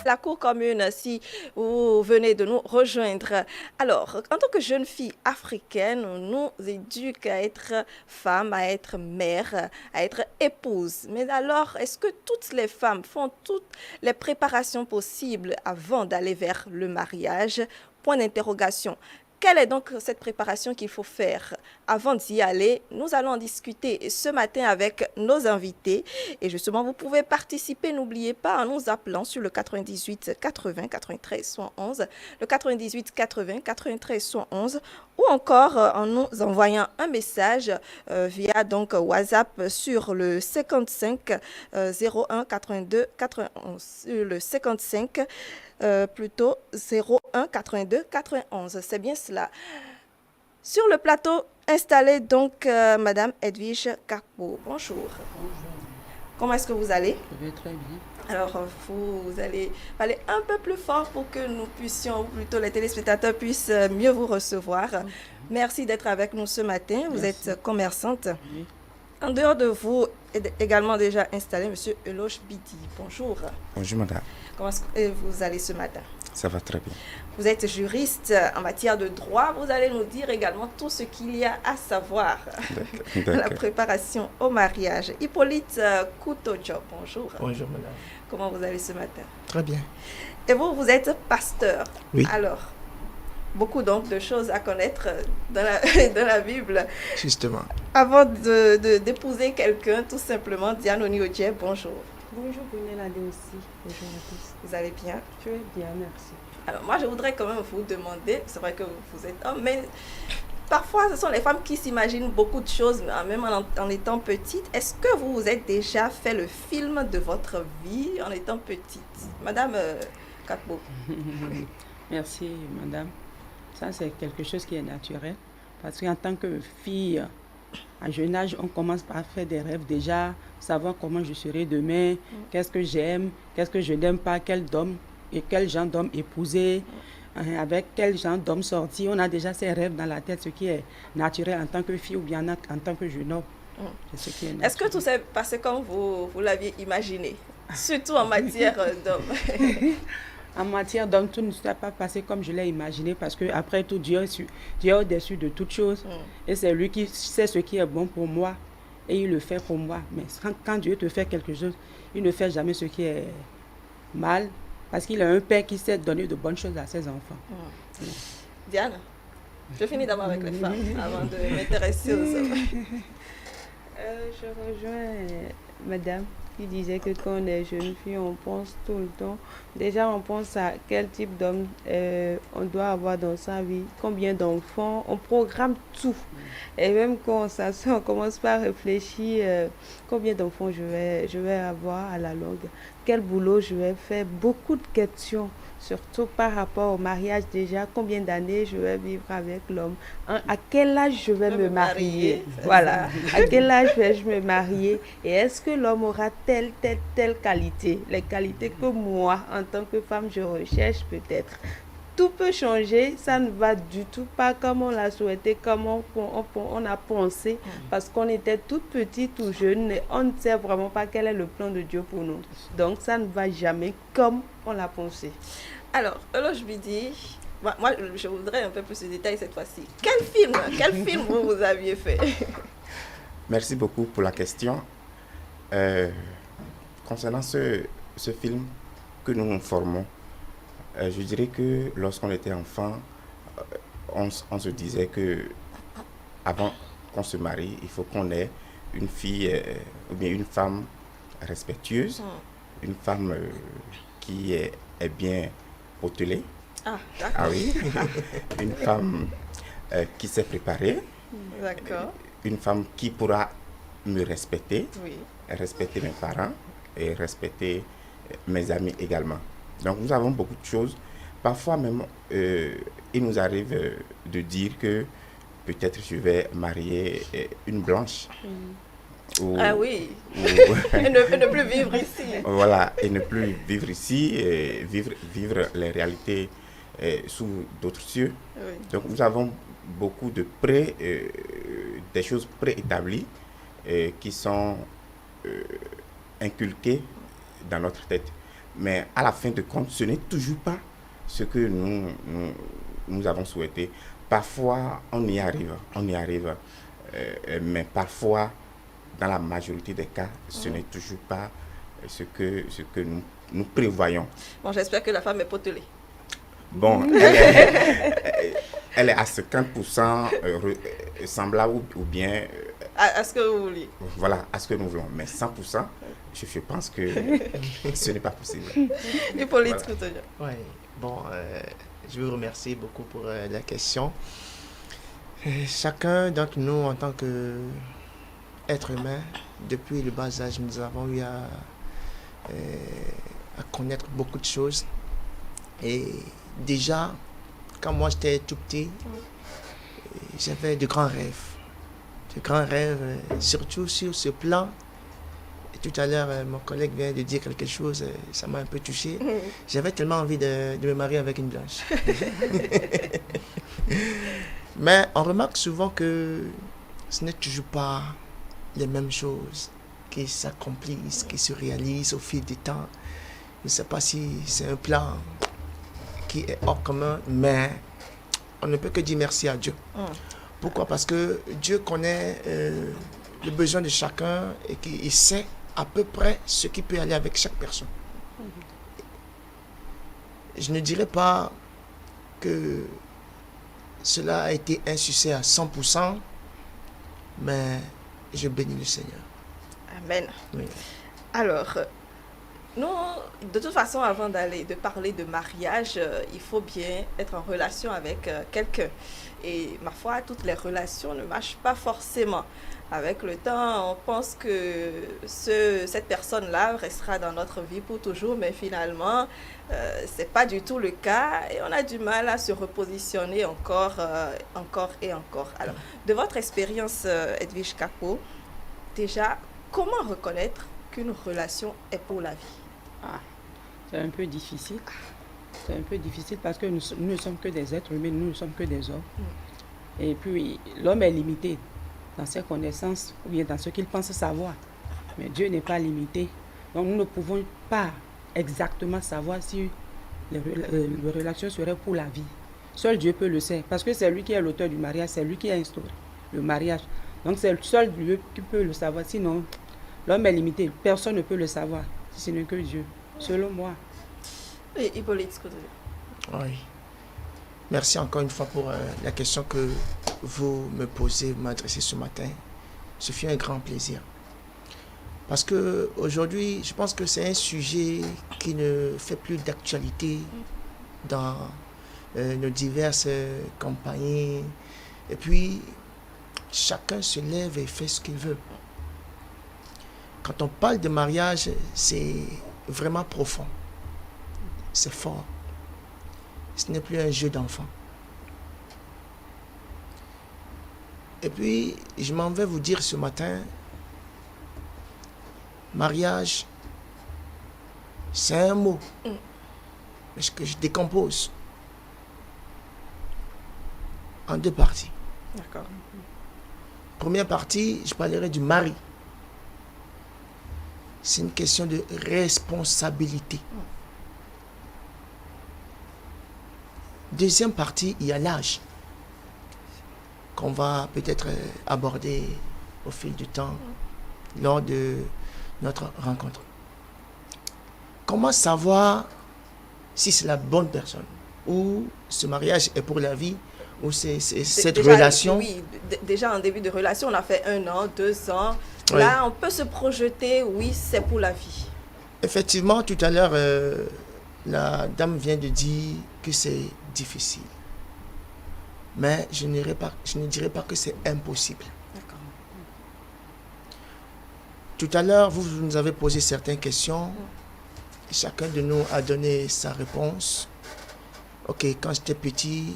la cour commune si vous venez de nous rejoindre. Alors, en tant que jeune fille africaine, on nous éduque à être femme, à être mère, à être épouse. Mais alors, est-ce que toutes les femmes font toutes les préparations possibles avant d'aller vers le mariage? Point d'interrogation. Quelle est donc cette préparation qu'il faut faire avant d'y aller? Nous allons en discuter ce matin avec nos invités. Et justement, vous pouvez participer, n'oubliez pas, en nous appelant sur le 98 80 93 111, le 98 80 93 111, ou encore en nous envoyant un message via donc WhatsApp sur le 55 01 82 91, sur le 55 plutôt 01 82 91. C'est bien cela. Sur le plateau, installé donc Madame Edwige Kakpo. Bonjour. Comment est-ce que vous allez? Je vais très bien. Alors, vous allez parler un peu plus fort pour que nous puissions, ou plutôt les téléspectateurs puissent mieux vous recevoir. Okay. Merci d'être avec nous ce matin. Vous êtes commerçante. Oui. En dehors de vous, également déjà installé, Monsieur Eloge Bidi. Bonjour. Bonjour, madame. Comment est-ce que vous allez ce matin? Ça va très bien. Vous êtes juriste en matière de droit. Vous allez nous dire également tout ce qu'il y a à savoir dans la préparation au mariage. Hippolyte Koutojo, bonjour. Bonjour, madame. Comment vous allez ce matin? Très bien. Et vous, vous êtes pasteur. Oui. Alors, beaucoup donc de choses à connaître dans la Bible. Justement. Avant d'épouser quelqu'un, tout simplement, Diane Oniodje, bonjour. Bonjour, Brunelade aussi. Bonjour à tous. Vous allez bien? Je vais bien, merci. Alors, moi, je voudrais quand même vous demander, c'est vrai que vous êtes homme, mais parfois, ce sont les femmes qui s'imaginent beaucoup de choses, même en étant petite. Est-ce que vous vous êtes déjà fait le film de votre vie en étant petite? Madame Kakpo. Merci, madame. Ça, c'est quelque chose qui est naturel. Parce qu'en tant que fille, à jeune âge, on commence par faire des rêves déjà, savoir comment je serai demain, qu'est-ce que j'aime, qu'est-ce que je n'aime pas, quel genre d'homme épouser, avec quel genre d'homme sortir. On a déjà ces rêves dans la tête, ce qui est naturel en tant que fille ou bien en tant que jeune homme. Est-ce que tout s'est passé comme vous l'aviez imaginé, surtout en matière d'homme? En matière d'homme, tout ne s'est pas passé comme je l'ai imaginé parce que après tout, Dieu est au-dessus de toutes choses. Et c'est lui qui sait ce qui est bon pour moi et il le fait pour moi. Mais quand Dieu te fait quelque chose, il ne fait jamais ce qui est mal parce qu'il a un père qui sait donner de bonnes choses à ses enfants. Diane, je finis d'abord avec les femmes avant de m'intéresser aux hommes. Je rejoins madame qui disait que quand on est jeune fille, on pense tout le temps. Déjà, on pense à quel type d'homme on doit avoir dans sa vie, combien d'enfants, on programme tout. Et même quand on s'assoit, on commence par réfléchir combien d'enfants je vais avoir à la longue, quel boulot je vais faire, beaucoup de questions. Surtout par rapport au mariage déjà, combien d'années je vais vivre avec l'homme, à quel âge je vais me marier, voilà, à quel âge vais-je me marier et est-ce que l'homme aura telle qualité, les qualités que moi, en tant que femme, je recherche peut-être. Tout peut changer, ça ne va du tout pas comme on l'a souhaité, comme on a pensé, parce qu'on était toute petite, tout jeune, et on ne sait vraiment pas quel est le plan de Dieu pour nous. Donc ça ne va jamais comme on l'a pensé. Alors, je lui dis, moi je voudrais un peu plus de détails cette fois-ci. Quel film vous aviez fait? Merci beaucoup pour la question. Concernant ce film que nous formons, je dirais que lorsqu'on était enfant, on se disait que avant qu'on se marie, il faut qu'on ait une fille ou bien une femme respectueuse, une femme qui est bien potelée. Ah, d'accord. Ah oui. Une femme qui s'est préparée. D'accord. Une femme qui pourra me respecter, oui. Respecter mes parents et respecter mes amis également. Donc nous avons beaucoup de choses. Parfois même, il nous arrive de dire que peut-être je vais marier une blanche. Ah oui, et ne plus vivre ici. Voilà, et ne plus vivre ici, et vivre les réalités sous d'autres cieux. Oui. Donc nous avons beaucoup de des choses préétablies qui sont inculquées dans notre tête. Mais à la fin de compte, ce n'est toujours pas ce que nous avons souhaité. Parfois, on y arrive, mais parfois, dans la majorité des cas, ce n'est toujours pas ce que nous prévoyons. Bon, j'espère que la femme est potelée. Bon, elle est à 50% semblable ou bien À ce que vous voulez. voilà, à ce que nous voulons. Mais 100%, je pense que ce n'est pas possible. Hippolyte Voilà. Couturier. Oui, bon, je vous remercie beaucoup pour la question. Chacun d'entre nous, en tant qu'être humain, depuis le bas âge, nous avons eu à connaître beaucoup de choses. Et déjà, quand moi j'étais tout petit, j'avais de grands rêves. De grands rêves, surtout sur ce plan. Et tout à l'heure, mon collègue vient de dire quelque chose, ça m'a un peu touché. J'avais tellement envie de me marier avec une blanche. Mais on remarque souvent que ce n'est toujours pas les mêmes choses qui s'accomplissent, qui se réalisent au fil du temps. Je ne sais pas si c'est un plan qui est hors commun, mais on ne peut que dire merci à Dieu. Pourquoi? Parce que Dieu connaît le besoin de chacun et qu'il sait à peu près ce qui peut aller avec chaque personne. Je ne dirais pas que cela a été un succès à 100%, mais je bénis le Seigneur. Amen. Oui. Alors, nous, de toute façon, avant de parler de mariage, il faut bien être en relation avec quelqu'un. Et ma foi, toutes les relations ne marchent pas forcément. Avec le temps, on pense que cette personne-là restera dans notre vie pour toujours, mais finalement, ce n'est pas du tout le cas et on a du mal à se repositionner encore et encore. Alors, de votre expérience, Edwige Kako, déjà, comment reconnaître qu'une relation est pour la vie? C'est un peu difficile. C'est un peu difficile parce que nous ne sommes que des êtres humains, nous ne sommes que des hommes. Et puis, l'homme est limité dans ses connaissances ou bien dans ce qu'il pense savoir. Mais Dieu n'est pas limité. Donc, nous ne pouvons pas exactement savoir si les relations seraient pour la vie. Seul Dieu peut le savoir parce que c'est lui qui est l'auteur du mariage, c'est lui qui a instauré le mariage. Donc, c'est seul Dieu qui peut le savoir. Sinon, l'homme est limité. Personne ne peut le savoir, si ce n'est que Dieu, selon moi. Et Hippolyte Couturier. Oui. Merci encore une fois pour la question que vous me posez, vous m'adressez ce matin. Ce fut un grand plaisir. Parce que aujourd'hui, je pense que c'est un sujet qui ne fait plus d'actualité dans nos diverses compagnies. Et puis, chacun se lève et fait ce qu'il veut. Quand on parle de mariage, c'est vraiment profond. C'est fort. Ce n'est plus un jeu d'enfant. Et puis, je m'en vais vous dire ce matin, mariage, c'est un mot, mais que je décompose en deux parties. D'accord. Première partie, je parlerai du mari. C'est une question de responsabilité. Deuxième partie, il y a l'âge qu'on va peut-être aborder au fil du temps lors de notre rencontre. Comment savoir si c'est la bonne personne ou ce mariage est pour la vie ou c'est cette Déjà, relation? Oui, déjà en début de relation, on a fait 1 an, 2 ans. Oui. Là, on peut se projeter, oui, c'est pour la vie. Effectivement, tout à l'heure, la dame vient de dire que c'est difficile. Mais je ne dirais pas que c'est impossible. D'accord. Tout à l'heure, vous nous avez posé certaines questions. Chacun de nous a donné sa réponse. Ok, quand j'étais petit,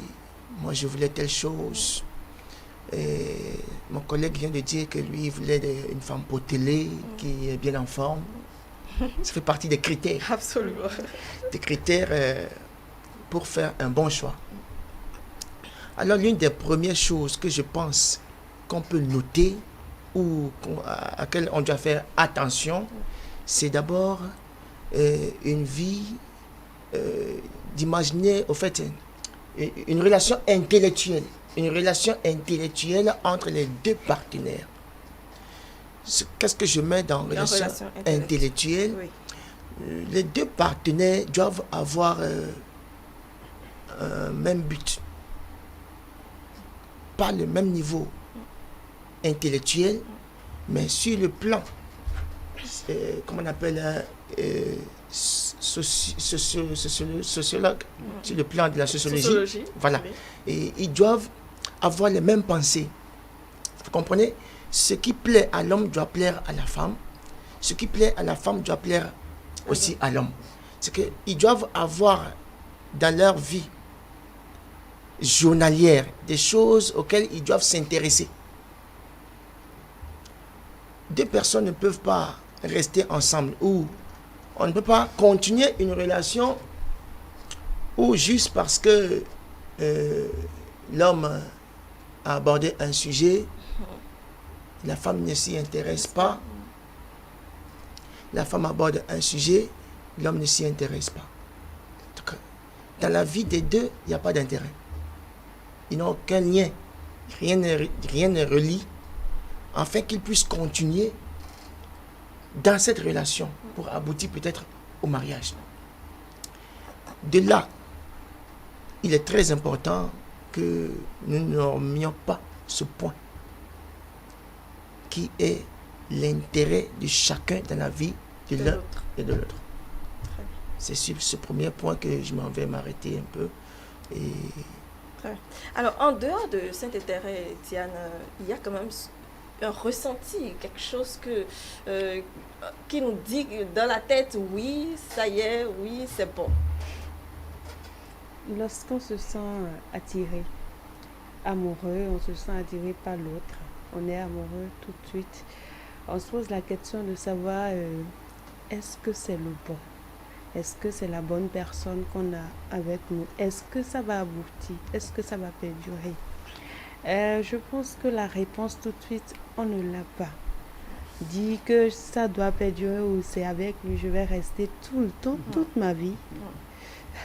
moi je voulais telle chose. Et mon collègue vient de dire que lui, il voulait une femme potelée, qui est bien en forme. Ça fait partie des critères. Absolument. Des critères pour faire un bon choix. Alors, l'une des premières choses que je pense qu'on peut noter ou à laquelle on doit faire attention, c'est d'abord une vie, d'imaginer, au fait, une relation intellectuelle. Une relation intellectuelle entre les deux partenaires. Qu'est-ce que je mets dans relation intellectuelle? Oui. Les deux partenaires doivent avoir un même but. Pas le même niveau intellectuel, mais sur le plan, comment on appelle, sociologue, sur le plan de la sociologie. Voilà. Oui. Et ils doivent avoir les mêmes pensées. Vous comprenez? Ce qui plaît à l'homme doit plaire à la femme. Ce qui plaît à la femme doit plaire aussi à l'homme. C'est qu'ils doivent avoir dans leur vie journalière des choses auxquelles ils doivent s'intéresser. Deux personnes ne peuvent pas rester ensemble, ou on ne peut pas continuer une relation ou juste parce que l'homme a abordé un sujet, la femme ne s'y intéresse pas. La femme aborde un sujet, l'homme ne s'y intéresse pas. Donc, dans la vie des deux, il n'y a pas d'intérêt. Ils n'ont aucun lien. Rien ne relie, afin qu'ils puissent continuer dans cette relation pour aboutir peut-être au mariage. De là, il est très important que nous ne nommions pas ce point qui est l'intérêt de chacun dans la vie de l'un et de l'autre. C'est sur ce premier point que je m'en vais m'arrêter un peu. Et... Alors, en dehors de Saint-Intérêt, Diane, il y a quand même un ressenti, quelque chose qui nous dit dans la tête, oui, ça y est, oui, c'est bon. Lorsqu'on se sent attiré, amoureux, on se sent attiré par l'autre, on est amoureux tout de suite, on se pose la question de savoir est-ce que c'est le bon? Est-ce que c'est la bonne personne qu'on a avec nous? Est-ce que ça va aboutir? Est-ce que ça va perdurer? Je pense que la réponse tout de suite, on ne l'a pas. Dit que ça doit perdurer ou c'est avec lui, je vais rester tout le temps, toute ma vie.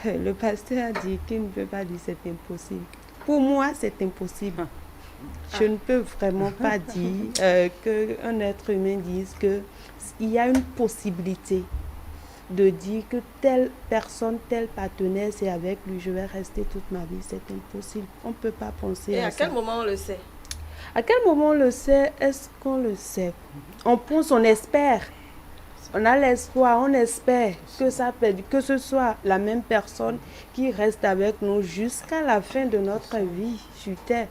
Le pasteur a dit qu'il ne peut pas dire c'est impossible. Pour moi, c'est impossible. Je ne peux vraiment pas dire qu'un être humain dise qu'il y a une possibilité de dire que telle personne, tel partenaire, c'est avec lui, je vais rester toute ma vie. C'est impossible. On ne peut pas penser à ça. Et à quel moment on le sait? À quel moment on le sait? Est-ce qu'on le sait? On pense, on espère. On a l'espoir, on espère que ce soit la même personne qui reste avec nous jusqu'à la fin de notre vie sur Terre.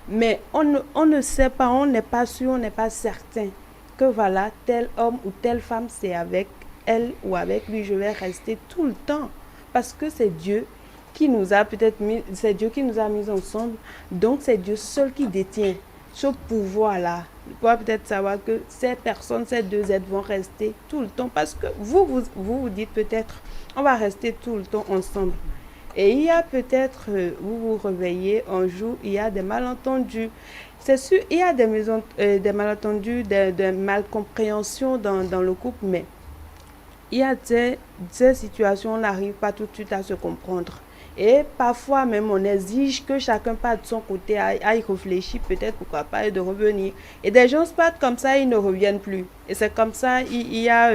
Mais on ne sait pas, on n'est pas sûr, on n'est pas certain que voilà, tel homme ou telle femme, c'est avec elle ou avec lui, je vais rester tout le temps. Parce que c'est Dieu qui nous a peut-être mis, c'est Dieu qui nous a mis ensemble. Donc c'est Dieu seul qui détient ce pouvoir-là. Vous pouvez peut-être savoir que ces personnes, ces deux êtres vont rester tout le temps. Parce que vous dites peut-être, on va rester tout le temps ensemble. Et il y a peut-être, vous vous réveillez un jour, il y a des malentendus. C'est sûr, il y a des malentendus, des malcompréhensions dans le couple, mais il y a des situations où on n'arrive pas tout de suite à se comprendre. Et parfois même, on exige que chacun parte de son côté, à y réfléchir, peut-être pourquoi pas, et de revenir. Et des gens se partent comme ça, ils ne reviennent plus. Et c'est comme ça, il y a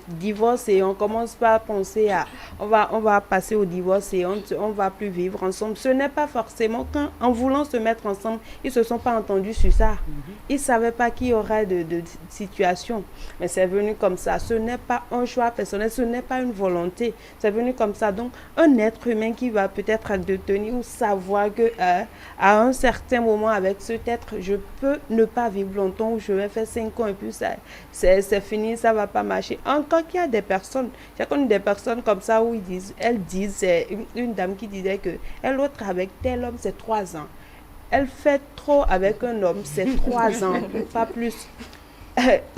divorce et on commence pas à penser à, on va passer au divorce et on va plus vivre ensemble. Ce n'est pas forcément qu'en voulant se mettre ensemble, ils se sont pas entendus sur ça. Ils savaient pas qu'il y aurait de situation. Mais c'est venu comme ça. Ce n'est pas un choix personnel, ce n'est pas une volonté. C'est venu comme ça. Donc, un être humain qui va peut-être détenir ou savoir que à un certain moment avec cet être, je peux ne pas vivre longtemps ou je vais faire 5 ans et puis c'est fini, ça va pas marcher. Encore qu'il y a des personnes, j'ai connu des personnes comme ça où elles disent, c'est une dame qui disait que elle autre avec tel homme c'est 3 ans. Elle fait trop avec un homme, c'est 3 ans, pas plus.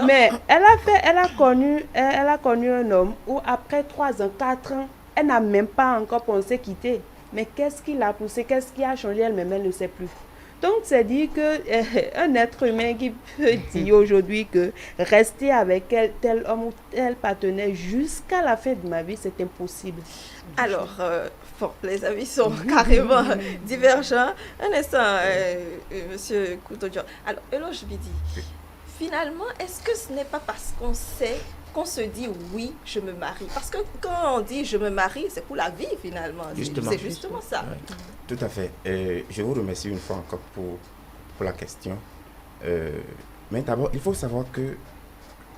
Mais elle a connu un homme où après 3 ans, 4 ans, elle n'a même pas encore pensé quitter. Mais qu'est-ce qui l'a poussé? Qu'est-ce qui a changé elle-même? Elle ne sait plus. Donc, c'est dire que un être humain qui peut dire aujourd'hui que rester avec tel homme ou tel partenaire jusqu'à la fin de ma vie, c'est impossible. Alors, bon, les avis sont carrément divergents. Un instant, monsieur Couteau-Dior. Alors, Eloge Bidi, finalement, est-ce que ce n'est pas parce qu'on sait qu'on se dit oui, je me marie? Parce que quand on dit je me marie, c'est pour la vie finalement. Justement. C'est justement ça. Ouais. Tout à fait. Je vous remercie une fois encore pour la question. Mais d'abord, il faut savoir que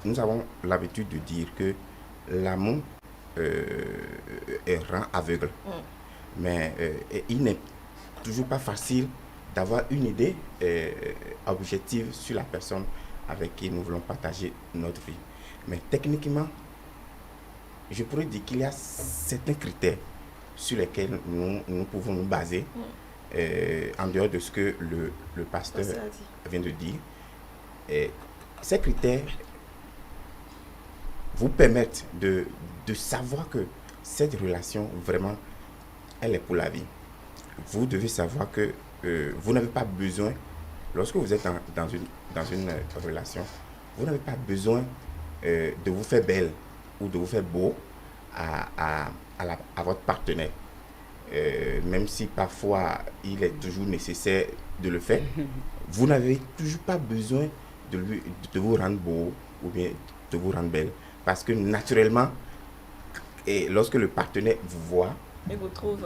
nous avons l'habitude de dire que l'amour rend aveugle. Mais il n'est toujours pas facile d'avoir une idée objective sur la personne avec qui nous voulons partager notre vie. Mais techniquement, je pourrais dire qu'il y a certains critères sur lesquels nous pouvons nous baser, en dehors de ce que le pasteur vient de dire. Et ces critères vous permettent de savoir que cette relation, vraiment, elle est pour la vie. Vous devez savoir que vous n'avez pas besoin, lorsque vous êtes dans une relation, vous n'avez pas besoin de vous faire belle ou de vous faire beau à votre partenaire. Même si parfois il est toujours nécessaire de le faire, vous n'avez toujours pas besoin de vous rendre beau ou bien de vous rendre belle. Parce que naturellement, et lorsque le partenaire vous voit, il vous trouve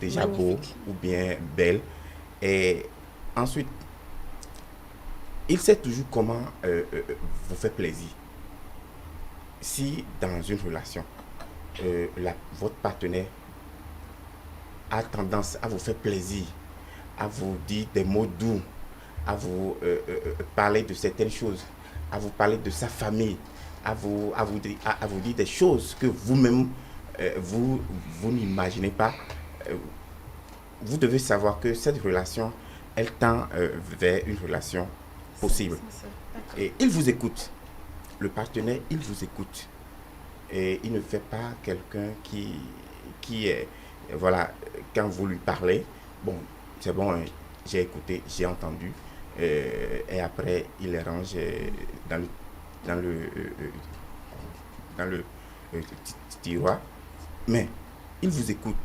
déjà magnifique. beau ou bien belle. Et ensuite, il sait toujours comment vous faire plaisir. Si dans une relation, votre partenaire a tendance à vous faire plaisir, à vous dire des mots doux, à vous parler de certaines choses, à vous parler de sa famille, à vous dire des choses que vous-même, vous n'imaginez pas, vous devez savoir que cette relation, elle tend vers une relation possible. Et il vous écoute. Le partenaire, il vous écoute. Et il ne fait pas quelqu'un qui est... Voilà, quand vous lui parlez, bon, c'est bon, hein, j'ai écouté, j'ai entendu. Et après, il les range dans le tiroir. Mais il vous écoute.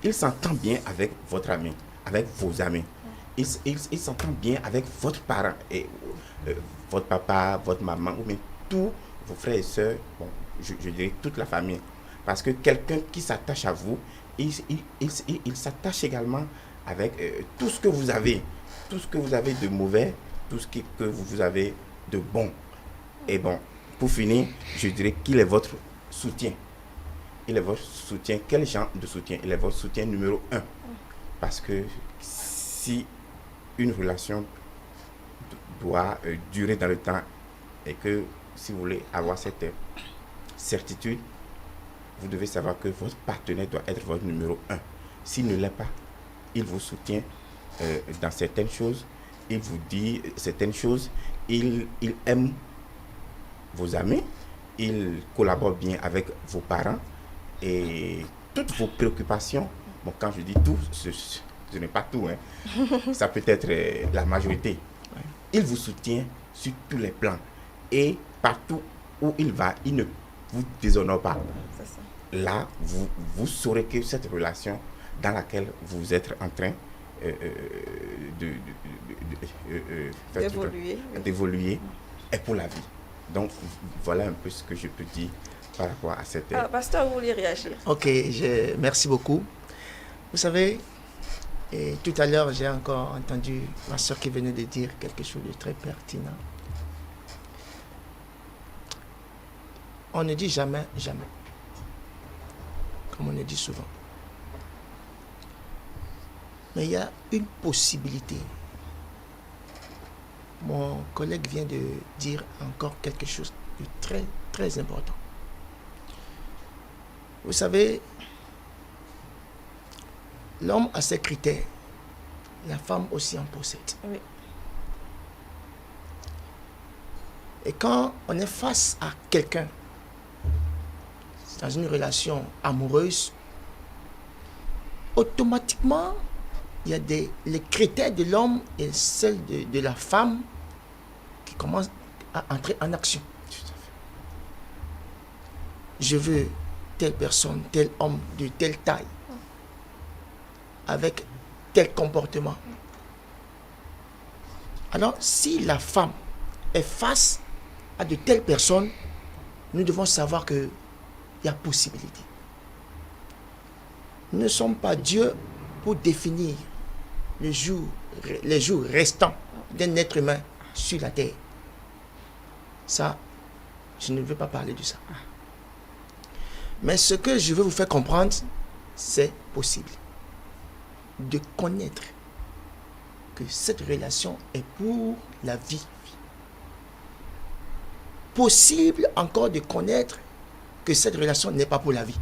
Il s'entend bien avec votre ami, avec vos amis. Il s'entend bien avec votre parent, et, votre papa, votre maman, ou même tous vos frères et sœurs, bon, je dirais toute la famille. Parce que quelqu'un qui s'attache à vous, il s'attache également avec tout ce que vous avez. Tout ce que vous avez de mauvais, tout ce que vous avez de bon. Et bon, pour finir, je dirais qu'il est votre soutien. Il est votre soutien. Quel genre de soutien? Il est votre soutien numéro 1. Parce que si une relation doit durer dans le temps et que si vous voulez avoir cette certitude, vous devez savoir que votre partenaire doit être votre numéro 1. S'il ne l'est pas, il vous soutient dans certaines choses, il vous dit certaines choses, il aime vos amis, il collabore bien avec vos parents et toutes vos préoccupations, bon, quand je dis tout, ce n'est pas tout, hein. Ça peut être la majorité. Il vous soutient sur tous les plans et partout où il va, il ne vous déshonore pas. Là, vous saurez que cette relation dans laquelle vous êtes en train d'évoluer est pour la vie. Donc, voilà un peu ce que je peux dire par rapport à cette... Pasteur, vous voulez réagir? Ok, merci beaucoup. Vous savez, tout à l'heure, j'ai encore entendu ma soeur qui venait de dire quelque chose de très pertinent. On ne dit jamais, jamais. Comme on le dit souvent. Mais il y a une possibilité. Mon collègue vient de dire encore quelque chose de très, très important. Vous savez, l'homme a ses critères. La femme aussi en possède. Oui. Et quand on est face à quelqu'un, dans une relation amoureuse, automatiquement, il y a les critères de l'homme et celles de la femme qui commencent à entrer en action. Je veux telle personne, tel homme de telle taille, avec tel comportement. Alors, si la femme est face à de telles personnes, nous devons savoir qu'il y a possibilité. Nous ne sommes pas Dieu pour définir les jours restants d'un être humain sur la terre. Ça, je ne veux pas parler de ça. Mais ce que je veux vous faire comprendre, c'est possible de connaître que cette relation est pour la vie. Possible encore de connaître que cette relation n'est pas pour la vie.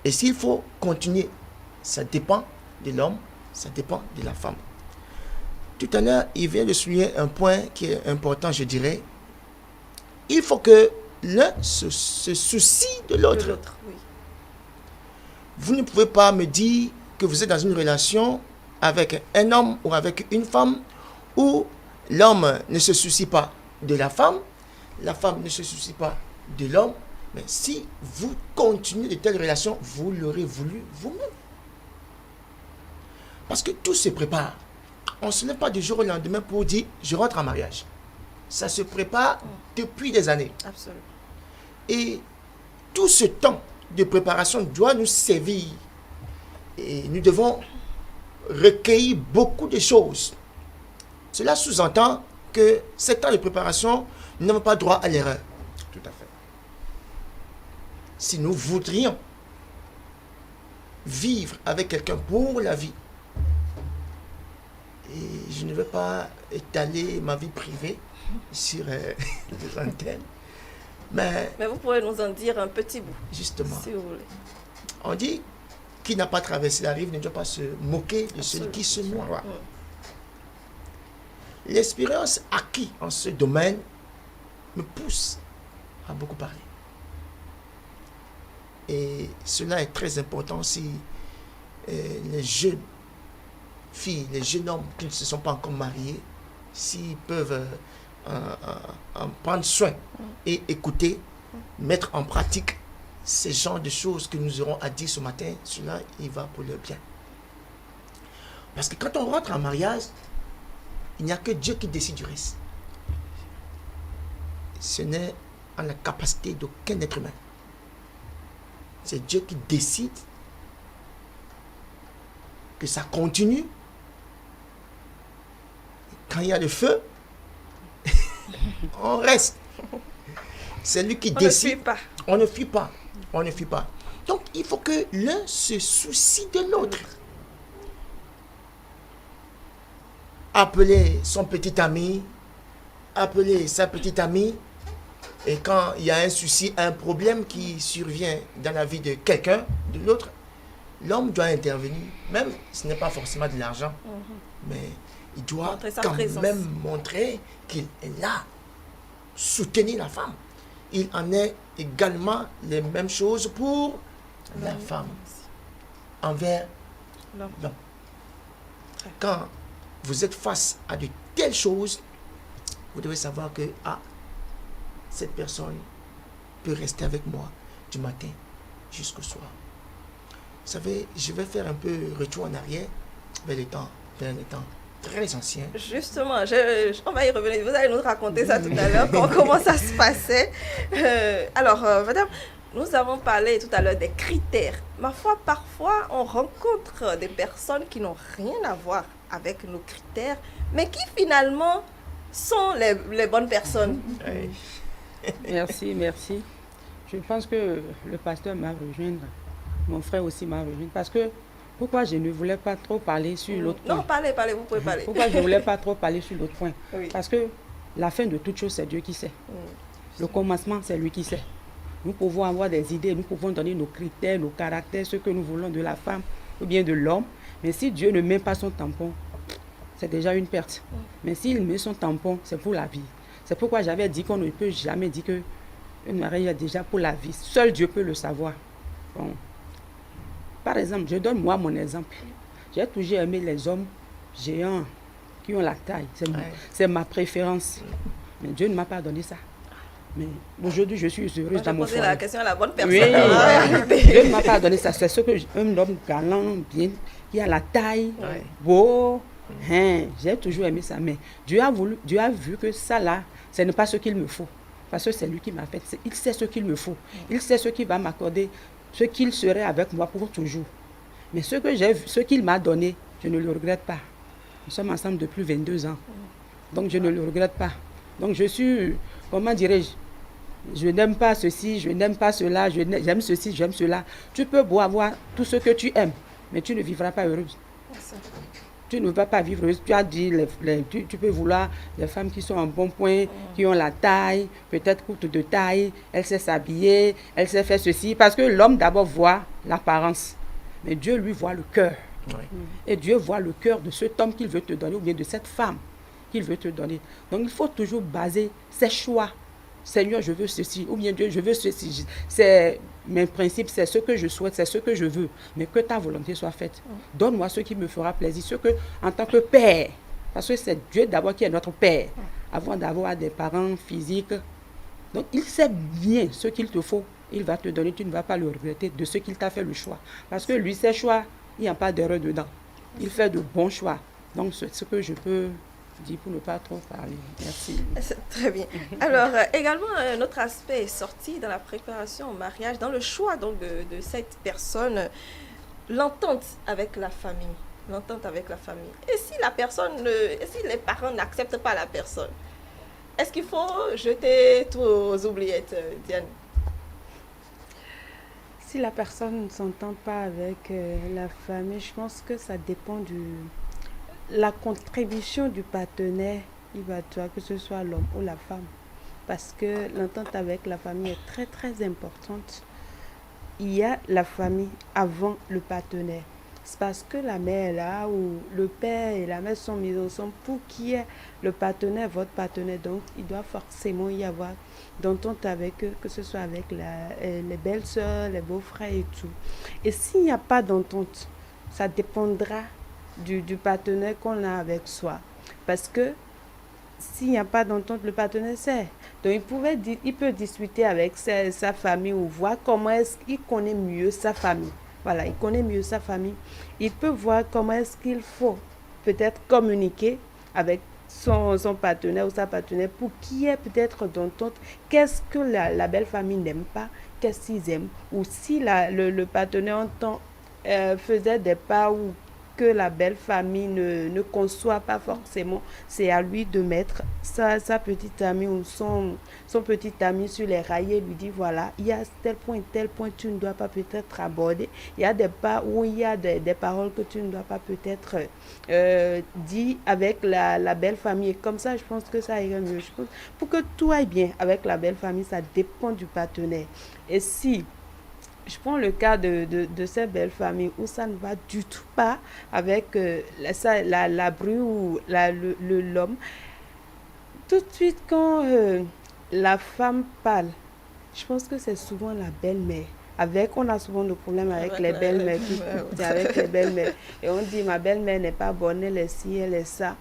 Et s'il faut continuer, ça dépend de l'homme, ça dépend de la femme. Tout à l'heure, il vient de souligner un point qui est important, je dirais. Il faut que l'un se soucie de l'autre. Oui. Vous ne pouvez pas me dire que vous êtes dans une relation avec un homme ou avec une femme où l'homme ne se soucie pas de la femme ne se soucie pas de l'homme. Mais si vous continuez de telles relations, vous l'aurez voulu vous-même. Parce que tout se prépare. On ne se lève pas du jour au lendemain pour dire « je rentre en mariage ». Ça se prépare depuis des années. Absolument. Et tout ce temps de préparation doit nous servir. Et nous devons recueillir beaucoup de choses. Cela sous-entend que ce temps de préparation, nous n'avons pas droit à l'erreur. Tout à fait. Si nous voudrions vivre avec quelqu'un pour la vie, et je ne vais pas étaler ma vie privée sur les antennes, mais vous pourrez nous en dire un petit bout, justement, si vous voulez. on dit qui n'a pas traversé la rive ne doit pas se moquer de celui qui se noie. L'expérience acquise en ce domaine me pousse à beaucoup parler. Et cela est très important si les jeunes filles, les jeunes hommes qui ne se sont pas encore mariés, s'ils peuvent en prendre soin et écouter, mettre en pratique ces genres de choses que nous aurons à dire ce matin, cela, il va pour leur bien. Parce que quand on rentre en mariage, il n'y a que Dieu qui décide du reste. Ce n'est en la capacité d'aucun être humain. C'est Dieu qui décide que ça continue. Quand il y a le feu, on reste. C'est lui qui décide. On ne fuit pas. On ne fuit pas. On ne fuit pas. Donc, il faut que l'un se soucie de l'autre. Appeler son petit ami, appeler sa petite amie, et quand il y a un souci, un problème qui survient dans la vie de quelqu'un, de l'autre, l'homme doit intervenir. Même, ce n'est pas forcément de l'argent, mais il doit quand même montrer qu'il est là, soutenir la femme. Il en est également les mêmes choses pour la femme, envers l'homme. Quand vous êtes face à de telles choses, vous devez savoir que cette personne peut rester avec moi du matin jusqu'au soir. Vous savez, je vais faire un peu retour en arrière vers les temps très anciens. Justement, on va y revenir. Vous allez nous raconter ça tout à l'heure, comment ça se passait. Alors, madame, nous avons parlé tout à l'heure des critères. Ma foi, parfois, on rencontre des personnes qui n'ont rien à voir avec nos critères, mais qui finalement sont les bonnes personnes. Merci. Je pense que le pasteur m'a rejoint, mon frère aussi m'a rejoint, parce que pourquoi je ne voulais pas trop parler sur l'autre point. Non, parlez, vous pouvez parler. Pourquoi je ne voulais pas trop parler sur l'autre point? Oui. Parce que la fin de toute chose, c'est Dieu qui sait. Le commencement, c'est lui qui sait. Nous pouvons avoir des idées, nous pouvons donner nos critères, nos caractères, ce que nous voulons de la femme ou bien de l'homme. Mais si Dieu ne met pas son tampon, c'est déjà une perte. Mais s'il met son tampon, c'est pour la vie. C'est pourquoi j'avais dit qu'on ne peut jamais dire que une mariage est déjà pour la vie. Seul Dieu peut le savoir. Bon. Par exemple, je donne moi mon exemple. J'ai toujours aimé les hommes géants qui ont la taille. C'est ma préférence. Mais Dieu ne m'a pas donné ça. Mais aujourd'hui, je suis heureuse dans mon foyer. la question à la bonne personne. Oui, Dieu ne m'a pas donné ça. C'est ce que un homme galant, bien, qui a la taille, beau. J'ai toujours aimé ça. Mais Dieu a vu que ça là, ce n'est pas ce qu'il me faut. Parce que c'est lui qui m'a fait. Il sait ce qu'il me faut. Il sait ce qu'il va m'accorder, ce qu'il serait avec moi pour toujours. Mais ce qu'il m'a donné, je ne le regrette pas. Nous sommes ensemble depuis 22 ans. Donc je ne le regrette pas. Donc je suis, comment dirais-je, je n'aime pas ceci, je n'aime pas cela, j'aime ceci, j'aime cela. Tu peux beau avoir tout ce que tu aimes, mais tu ne vivras pas heureuse. Tu ne vas pas vivre heureuse. Tu as dit, tu peux vouloir les femmes qui sont en bon point, qui ont la taille, peut-être courte de taille, elle sait s'habiller, elle sait faire ceci. Parce que l'homme d'abord voit l'apparence, mais Dieu lui voit le cœur. Et Dieu voit le cœur de cet homme qu'il veut te donner ou bien de cette femme qu'il veut te donner. Donc il faut toujours baser ses choix. Seigneur, je veux ceci, ou bien Dieu, je veux ceci. C'est mes principes, c'est ce que je souhaite, c'est ce que je veux. Mais que ta volonté soit faite. Donne-moi ce qui me fera plaisir, ce que, en tant que père, parce que c'est Dieu d'abord qui est notre père, avant d'avoir des parents physiques. Donc il sait bien ce qu'il te faut. Il va te donner, tu ne vas pas le regretter de ce qu'il t'a fait le choix. Parce que lui, ses choix, il n'y a pas d'erreur dedans. Il fait de bons choix. Donc c'est ce que je peux dire pour ne pas trop parler. Merci. Très bien. Alors, également, un autre aspect est sorti dans la préparation au mariage, dans le choix donc, de cette personne, l'entente avec la famille. L'entente avec la famille. Et si la personne, si les parents n'acceptent pas la personne, est-ce qu'il faut jeter tout aux oubliettes, Diane? Si la personne ne s'entend pas avec la famille, je pense que ça dépend la contribution du partenaire, il va dire que ce soit l'homme ou la femme. Parce que l'entente avec la famille est très très importante. Il y a la famille avant le partenaire. C'est parce que la mère est là ou le père et la mère sont mis ensemble pour qu'il y ait le partenaire, votre partenaire. Donc il doit forcément y avoir d'entente avec eux, que ce soit avec les belles-sœurs, les beaux-frères et tout. Et s'il n'y a pas d'entente, ça dépendra du partenaire qu'on a avec soi. Parce que s'il n'y a pas d'entente, le partenaire sait. Donc il peut discuter avec sa famille ou voir comment est-ce qu'il connaît mieux sa famille. Voilà, il connaît mieux sa famille. Il peut voir comment est-ce qu'il faut peut-être communiquer avec son partenaire ou sa partenaire pour qu'il y ait peut-être d'entente. Qu'est-ce que la belle famille n'aime pas, qu'est-ce qu'ils aiment. Ou si le partenaire faisait des pas ou que la belle famille ne conçoit pas forcément, c'est à lui de mettre sa petite amie ou son petit ami sur les rails et lui dire voilà, il y a tel point, tu ne dois pas peut-être aborder. Il y a des pas où il y a des paroles que tu ne dois pas peut-être dire avec la belle famille. Et comme ça, je pense que ça irait mieux. Je pense, pour que tout aille bien avec la belle famille, ça dépend du partenaire. Et si je prends le cas de ces belles familles où ça ne va du tout pas avec la bru ou l'homme. Tout de suite, quand la femme parle, je pense que c'est souvent la belle-mère. On a souvent des problèmes avec les belles-mères. Avec les belles-mères. Et on dit, ma belle-mère n'est pas bonne, elle est ci, elle est ça.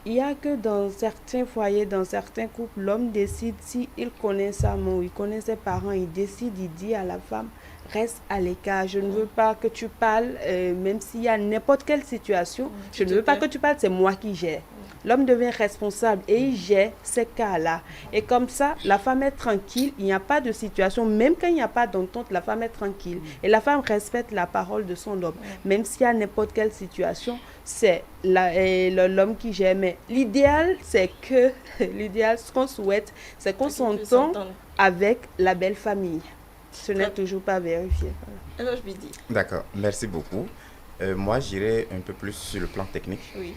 Il y a que dans certains foyers, dans certains couples, l'homme décide, s'il connaît sa mère, il connaît ses parents, il décide, il dit à la femme, reste à l'écart, je ne veux pas que tu parles, même s'il y a n'importe quelle situation, je ne veux pas que tu parles, c'est moi qui gère. L'homme devient responsable et il gère ces cas-là. Et comme ça, la femme est tranquille, il n'y a pas de situation, même quand il n'y a pas d'entente, la femme est tranquille. Et la femme respecte la parole de son homme. Même s'il y a n'importe quelle situation, c'est l'homme qui gère. Mais l'idéal, ce qu'on souhaite, c'est qu'on s'entende avec la belle famille. Ce n'est toujours pas vérifié. Alors, je lui dis. D'accord, merci beaucoup. Moi, j'irai un peu plus sur le plan technique. Oui.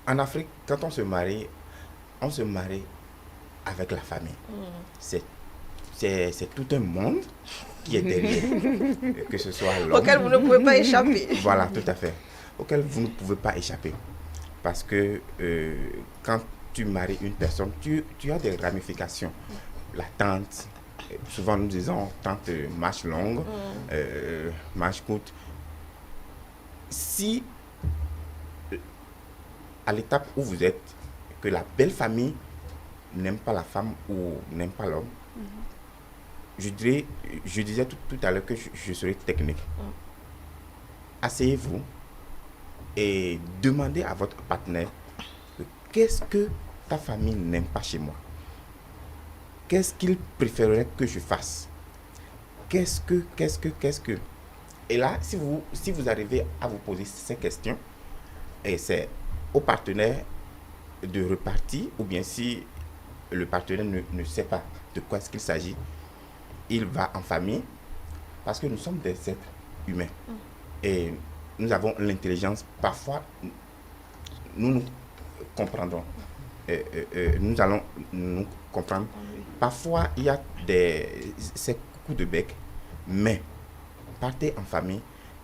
En Afrique, quand on se marie avec la famille. C'est tout un monde qui est derrière, que ce soit l'homme. Auquel vous ne pouvez pas échapper. Voilà, tout à fait. Auquel vous ne pouvez pas échapper. Parce que quand tu maries une personne, tu as des ramifications. La tante, souvent nous disons tante marche longue, marche courte. si à l'étape où vous êtes, que la belle famille n'aime pas la femme ou n'aime pas l'homme, je disais tout à l'heure que je serais technique. Asseyez-vous et demandez à votre partenaire qu'est-ce que ta famille n'aime pas chez moi. Qu'est-ce qu'il préférerait que je fasse? Qu'est-ce que... Et là, si vous arrivez à vous poser ces questions, et c'est au partenaire de repartir, ou bien si le partenaire ne sait pas de quoi est-ce qu'il s'agit, il va en famille, parce que nous sommes des êtres humains. Et nous avons l'intelligence. Parfois, nous comprendrons. Nous allons nous comprendre. Parfois, il y a ces coups de bec, mais partez en famille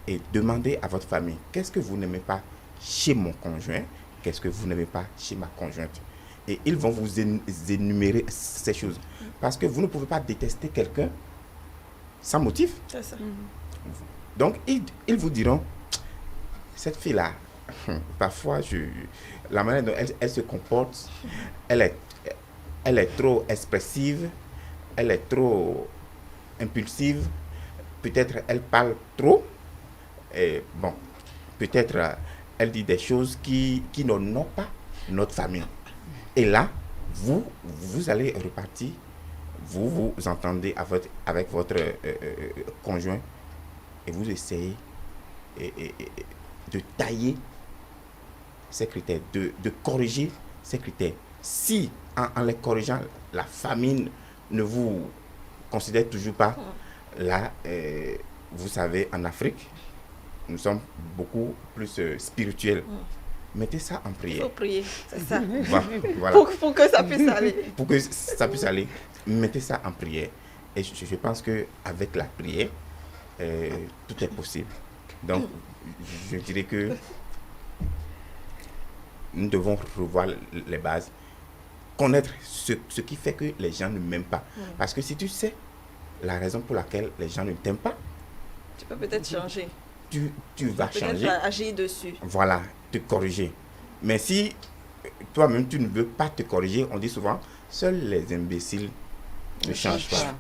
et demandez à votre famille qu'est-ce que vous n'aimez pas chez mon conjoint, qu'est-ce que vous n'aimez pas chez ma conjointe. Et ils vont vous énumérer ces choses. Parce que vous ne pouvez pas détester quelqu'un sans motif. C'est ça. Donc, ils vous diront, cette fille-là, parfois, la manière dont elle se comporte, elle est trop expressive, elle est trop impulsive, peut-être elle parle trop, et bon, peut-être elle dit des choses qui n'honorent pas notre famille. Et là, vous allez repartir, vous entendez avec votre conjoint, et vous essayez de tailler ces critères, de corriger ces critères. Si, en les corrigeant, la famille ne vous considère toujours pas, là, vous savez, en Afrique, nous sommes beaucoup plus spirituels. Mettez ça en prière. Il faut prier, c'est ça. Voilà. Pour que ça puisse aller. Pour que ça puisse aller, mettez ça en prière. Et je pense qu'avec la prière, tout est possible. Donc, je dirais que nous devons revoir les bases, connaître ce qui fait que les gens ne m'aiment pas. Parce que si tu sais la raison pour laquelle les gens ne t'aiment pas, tu peux peut-être changer. Tu vas changer. Peut-être agir dessus. Voilà, te corriger. Mais si toi-même tu ne veux pas te corriger, on dit souvent, seuls les imbéciles ne changent pas.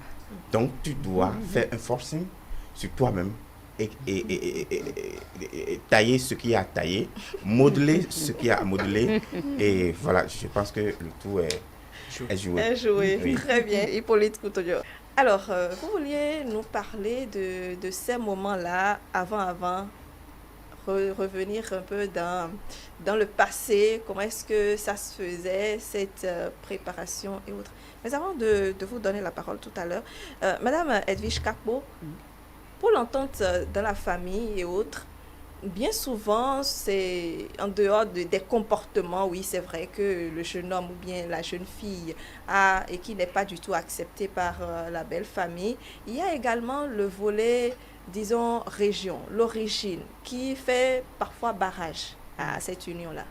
Donc tu dois faire un forcing sur toi-même et tailler ce qu'il y a à tailler, modeler ce qu'il y a à modeler. Et voilà, je pense que le tout est joué. Est joué, Oui. très bien. Hippolyte Coutodio. Alors, vous vouliez nous parler de ces moments-là, avant, revenir un peu dans le passé, comment est-ce que ça se faisait, cette préparation et autres. Mais avant de vous donner la parole tout à l'heure, Madame Edwige Kakbo, pour l'entente dans la famille et autres, bien souvent, c'est en dehors des comportements, oui, c'est vrai que le jeune homme ou bien la jeune fille a et qui n'est pas du tout accepté par la belle famille. Il y a également le volet, disons, région, l'origine, qui fait parfois barrage à cette union-là.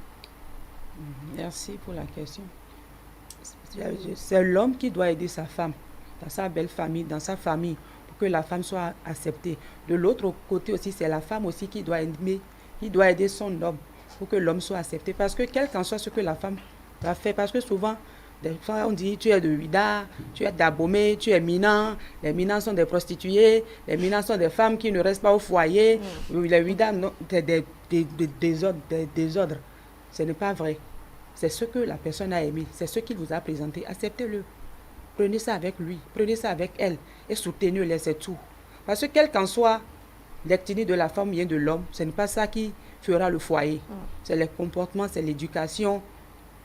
Merci pour la question. C'est l'homme qui doit aider sa femme, dans sa belle famille, dans sa famille, pour que la femme soit acceptée. De l'autre côté aussi, c'est la femme aussi qui doit aider son homme pour que l'homme soit accepté. Parce que quel qu'en soit ce que la femme va faire, parce que souvent, des fois on dit tu es de Ouida, tu es d'Abomey, tu es Minant, les Minants sont des prostituées, les Minants sont des femmes qui ne restent pas au foyer, les Ouida, c'est des désordres. Ce n'est pas vrai. C'est ce que la personne a aimé, c'est ce qu'il vous a présenté. Acceptez-le. Prenez ça avec lui, prenez ça avec elle et soutenez-le, c'est tout. Parce que quel qu'en soit l'ethnie de la femme ou bien de l'homme, ce n'est pas ça qui fera le foyer. C'est le comportement, c'est l'éducation,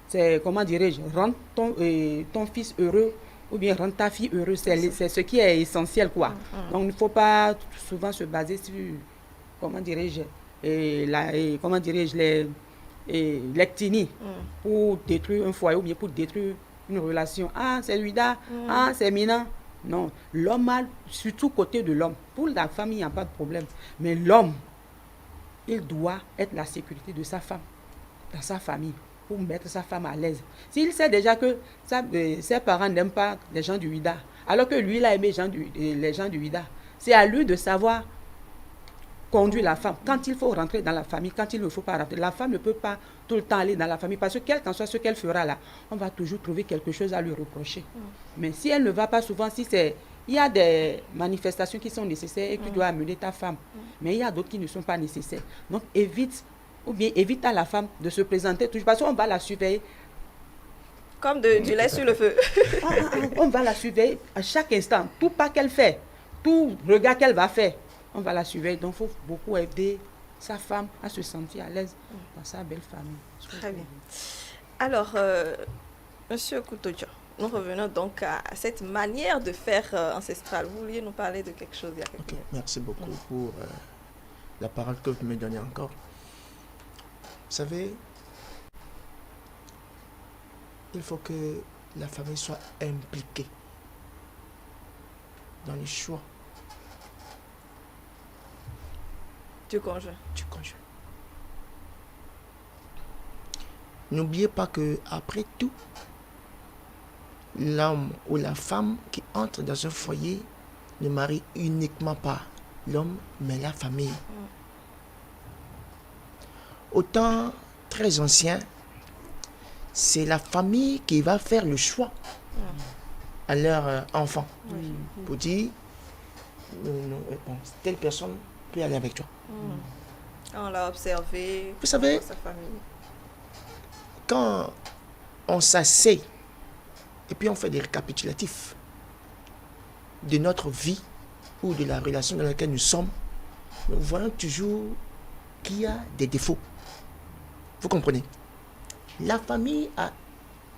c'est, comment dirais-je, rendre ton fils heureux ou bien rendre ta fille heureuse. C'est ce qui est essentiel, quoi. Donc, il ne faut pas souvent se baser sur, comment dirais-je, l'ethnie pour détruire un foyer ou bien pour détruire une relation. Ah, c'est Ouida, ah, c'est Mina. Non, l'homme a, surtout côté de l'homme. Pour la femme, il n'y a pas de problème. Mais l'homme, il doit être la sécurité de sa femme, dans sa famille, pour mettre sa femme à l'aise. S'il sait déjà que ses parents n'aiment pas les gens du Ouida, alors que lui, il a aimé les gens du Ouida, c'est à lui de savoir conduire la femme. Quand il faut rentrer dans la famille, quand il ne faut pas rentrer, la femme ne peut pas tout le temps aller dans la famille parce que quel qu'en soit ce qu'elle fera là, on va toujours trouver quelque chose à lui reprocher. Mais si elle ne va pas souvent, il y a des manifestations qui sont nécessaires et que tu dois amener ta femme. Mais il y a d'autres qui ne sont pas nécessaires. Donc évite à la femme de se présenter toujours parce qu'on va la surveiller. Comme du lait sur le feu. On va la surveiller à chaque instant. Tout pas qu'elle fait, tout regard qu'elle va faire, on va la surveiller. Donc il faut beaucoup aider sa femme à se sentir à l'aise dans sa belle famille. Très bien. Alors, Monsieur Koutoudjo, nous revenons donc à cette manière de faire ancestrale. Vous vouliez nous parler de quelque chose il y a quelques minutes. Merci beaucoup pour la parole que vous me donnez encore. Vous savez, il faut que la famille soit impliquée dans les choix Du conjoint. du conjoint. N'oubliez pas que après tout, l'homme ou la femme qui entre dans un foyer ne marie uniquement pas l'homme, mais la famille. Au temps très ancien, c'est la famille qui va faire le choix à leur enfant pour dire bon, telle personne peut aller avec toi. On l'a observé. Vous savez, dans sa famille. quand on s'assied et puis on fait des récapitulatifs de notre vie ou de la relation dans laquelle nous sommes, nous voyons toujours qu'il y a des défauts. Vous comprenez? La famille a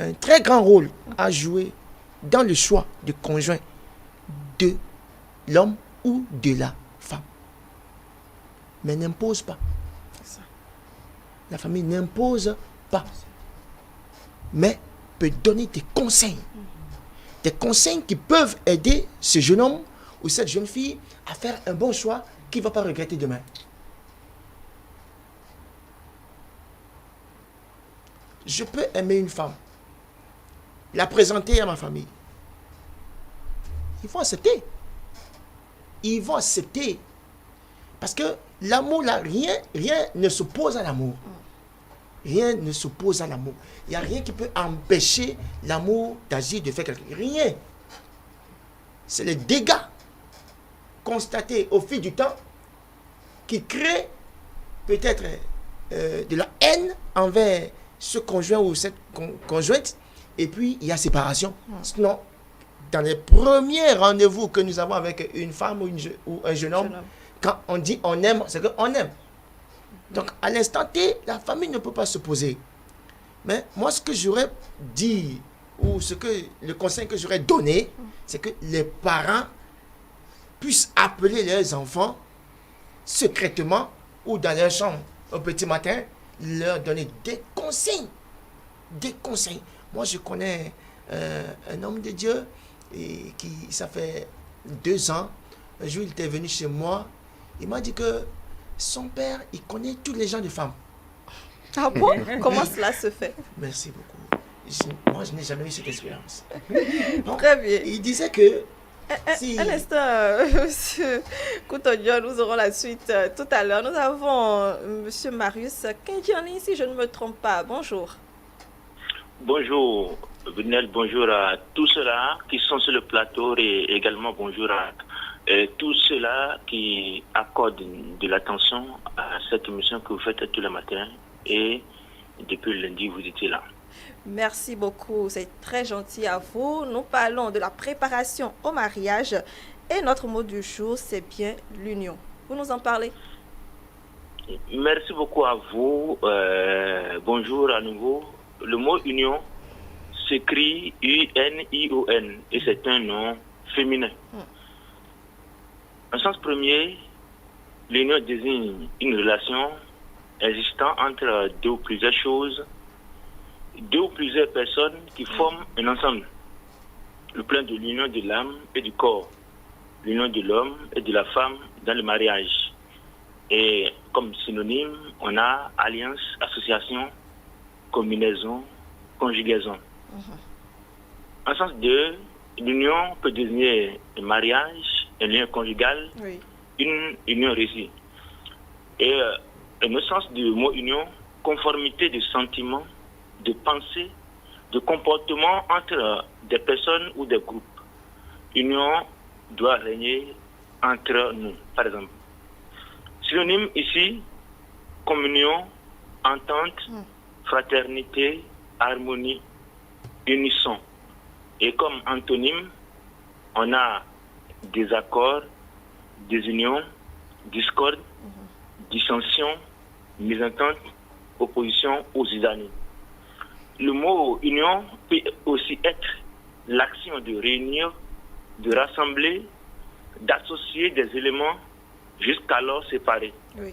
un très grand rôle à jouer dans le choix du conjoint de l'homme ou de la femme. Mais n'impose pas. C'est ça. La famille n'impose pas, mais peut donner des conseils. Des conseils qui peuvent aider ce jeune homme ou cette jeune fille à faire un bon choix qu'il ne va pas regretter demain. Je peux aimer une femme, la présenter à ma famille. Ils vont accepter. Ils vont accepter. Parce que l'amour, là, rien ne s'oppose à l'amour. Rien ne s'oppose à l'amour. Il n'y a rien qui peut empêcher l'amour d'agir, de faire quelque chose. Rien. C'est les dégâts constatés au fil du temps qui créent peut-être de la haine envers ce conjoint ou cette conjointe. Et puis, il y a séparation. Sinon, dans les premiers rendez-vous que nous avons avec une femme ou un jeune homme, quand on dit on aime, c'est qu'on aime. Donc, à l'instant T, la famille ne peut pas s'opposer. Mais moi, ce que j'aurais dit, ou le conseil que j'aurais donné, c'est que les parents puissent appeler leurs enfants secrètement ou dans leur chambre au petit matin, leur donner des conseils. Des conseils. Moi, je connais un homme de Dieu et ça fait 2 ans. Un jour, il était venu chez moi. Il m'a dit que son père, il connaît tous les gens de femmes. Ah bon? Comment cela se fait? Merci beaucoup. Moi, je n'ai jamais eu cette expérience. Donc, Très bien. il disait que Un instant, Monsieur Koutoudjo, nous aurons la suite tout à l'heure. Nous avons Monsieur Marius Kendjiani, si je ne me trompe pas. Bonjour. Bonjour, Brunel, bonjour à tous ceux-là qui sont sur le plateau et également bonjour à tous ceux-là qui accordent de l'attention à cette émission que vous faites tous les matins et depuis lundi, vous étiez là. Merci beaucoup, c'est très gentil à vous. Nous parlons de la préparation au mariage et notre mot du jour, c'est bien l'union. Vous nous en parlez? Merci beaucoup à vous. Bonjour à nouveau. Le mot union s'écrit U-N-I-O-N et c'est un nom féminin. En sens premier, l'union désigne une relation existant entre deux ou plusieurs choses, deux ou plusieurs personnes qui forment un ensemble. Le plan de l'union de l'âme et du corps, l'union de l'homme et de la femme dans le mariage. Et comme synonyme, on a alliance, association, combinaison, conjugaison. En sens 2, l'union peut désigner un mariage, un lien conjugal, Oui. une union réussie. Et le sens du mot union, conformité de sentiments, de pensée, de comportement entre des personnes ou des groupes. Union doit régner entre nous, par exemple. Synonyme ici, communion, entente, fraternité, harmonie, unisson. Et comme antonyme, on a désaccord, désunion, discorde, dissension, mésentente, opposition aux usanis. Le mot union peut aussi être l'action de réunir, de rassembler, d'associer des éléments jusqu'alors séparés. Oui.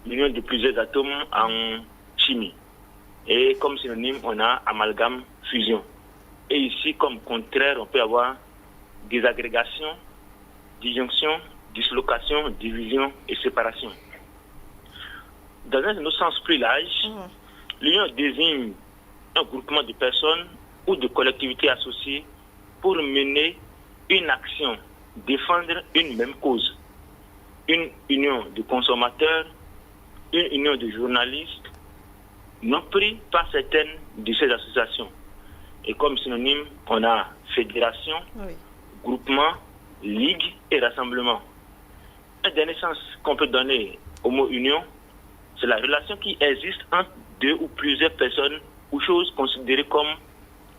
L'union de plusieurs atomes en chimie. Et comme synonyme, on a amalgame, fusion. Et ici, comme contraire, on peut avoir désagrégation, disjonction, dislocation, division et séparation. Dans un autre sens plus large, l'union désigne un groupement de personnes ou de collectivités associées pour mener une action, défendre une même cause. Une union de consommateurs, une union de journalistes, non pris par certaines de ces associations. Et comme synonyme, on a fédération, groupement, ligue et rassemblement. Un dernier sens qu'on peut donner au mot union, c'est la relation qui existe entre deux ou plusieurs personnes ou choses considérées comme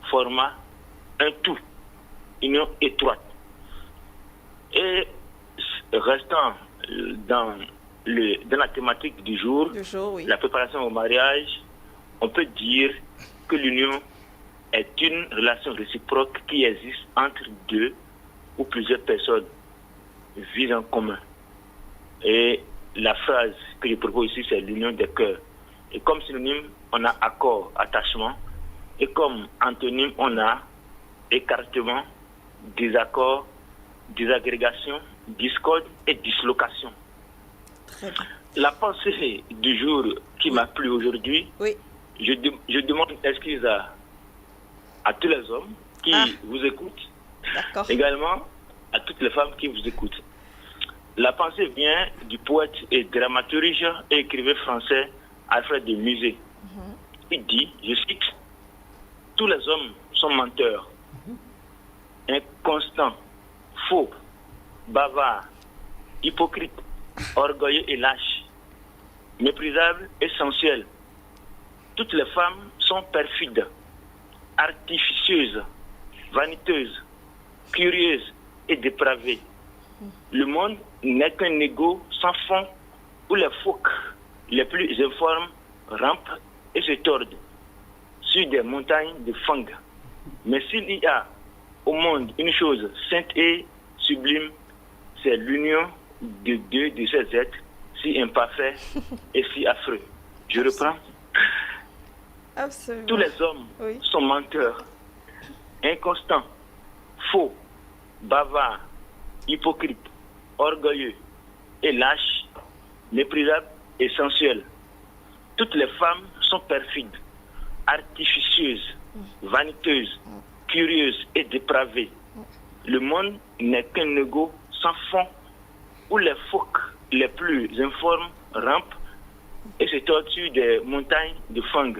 format un tout, union étroite. Et restant dans la thématique du jour, oui. La préparation au mariage, on peut dire que l'union est une relation réciproque qui existe entre deux ou plusieurs personnes vivant en commun. Et la phrase que je propose ici, c'est l'union des cœurs. Et comme synonyme, on a accord, attachement. Et comme antonyme, on a écartement, désaccord, désagrégation, discorde et dislocation. Très bien. La pensée du jour qui m'a plu aujourd'hui, je demande excuse à tous les hommes qui vous écoutent, également à toutes les femmes qui vous écoutent. La pensée vient du poète et dramaturge et écrivain français Alfred de Musset. Il dit, je cite, « Tous les hommes sont menteurs, inconstants, faux, bavards, hypocrites, orgueilleux et lâches, méprisables et sensuels. Toutes les femmes sont perfides, artificieuses, vaniteuses, curieuses et dépravées. Le monde n'est qu'un égo sans fond où les phoques les plus informes rampent et se tordent sur des montagnes de fang. Mais s'il y a au monde une chose sainte et sublime, c'est l'union de deux de ces êtres si imparfaits et si affreux. Je reprends. Absolument. Tous les hommes sont menteurs, inconstants, faux, bavards, hypocrites, orgueilleux et lâches, méprisables et sensuels. Toutes les femmes sont perfides, artificieuses, vaniteuses, curieuses et dépravées. Le monde n'est qu'un égo sans fond où les phoques les plus informes rampent et se torturent des montagnes de fang.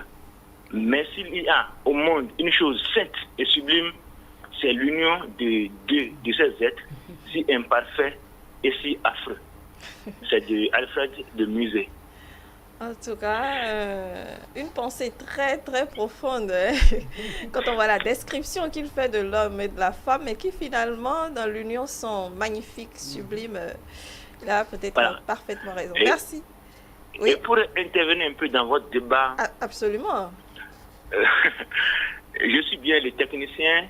Mais s'il y a au monde une chose sainte et sublime, c'est l'union de deux de ces êtres si imparfaits et si affreux. C'est de Alfred de Musset. En tout cas, une pensée très très profonde quand on voit la description qu'il fait de l'homme et de la femme et qui finalement dans l'union sont magnifiques, sublimes. Il a peut-être parfaitement raison. Merci. Et pour intervenir un peu dans votre débat, absolument. Je suis bien le technicien,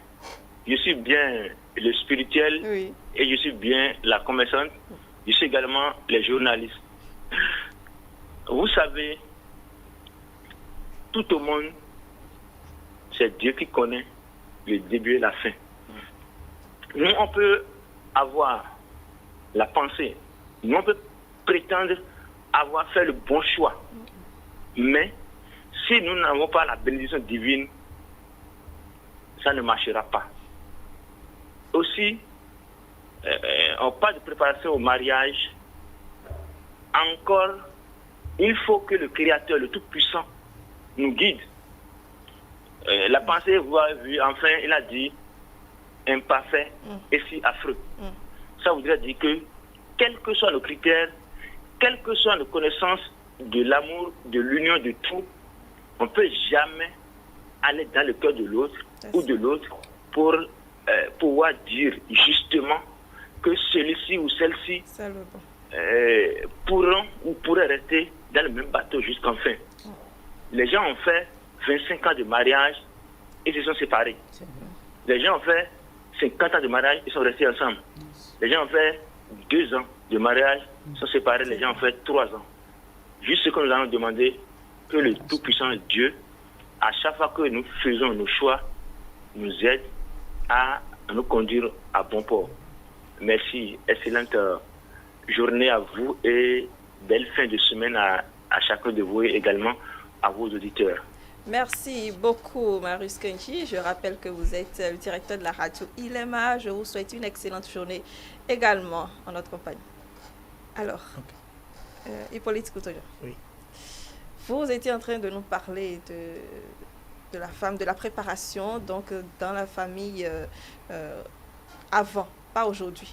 je suis bien le spirituel et je suis bien la commerçante. Je suis également les journalistes. Vous savez, tout au monde, c'est Dieu qui connaît le début et la fin. Nous, on peut avoir la pensée, nous, on peut prétendre avoir fait le bon choix. Mais si nous n'avons pas la bénédiction divine, ça ne marchera pas. Aussi, on parle de préparation au mariage. Encore Il faut que le Créateur, le Tout-Puissant, nous guide. La pensée, vous avez vu, enfin, il a dit imparfait et si affreux. Ça voudrait dire que, quels que soient nos critères, quelles que soient nos connaissances de l'amour, de l'union, de tout, on ne peut jamais aller dans le cœur de l'autre ou de l'autre pour pouvoir dire justement que celui-ci ou celle-ci pourront ou pourraient rester dans le même bateau jusqu'en fin. Les gens ont fait 25 ans de mariage et se sont séparés. Les gens ont fait 50 ans de mariage et sont restés ensemble. Les gens ont fait 2 ans de mariage, sont séparés, les gens ont fait 3 ans. Juste ce que nous allons demander, que le Tout-Puissant Dieu, à chaque fois que nous faisons nos choix, nous aide à nous conduire à bon port. Merci, excellente journée à vous et belle fin de semaine à chacun de vous et également à vos auditeurs. Merci beaucoup, Marius Kenji. Je rappelle que vous êtes le directeur de la radio ILEMA. Je vous souhaite une excellente journée également en notre compagnie. Alors, Hippolyte Coutoyo. Oui. Vous étiez en train de nous parler de la femme, de la préparation, donc dans la famille avant, pas aujourd'hui.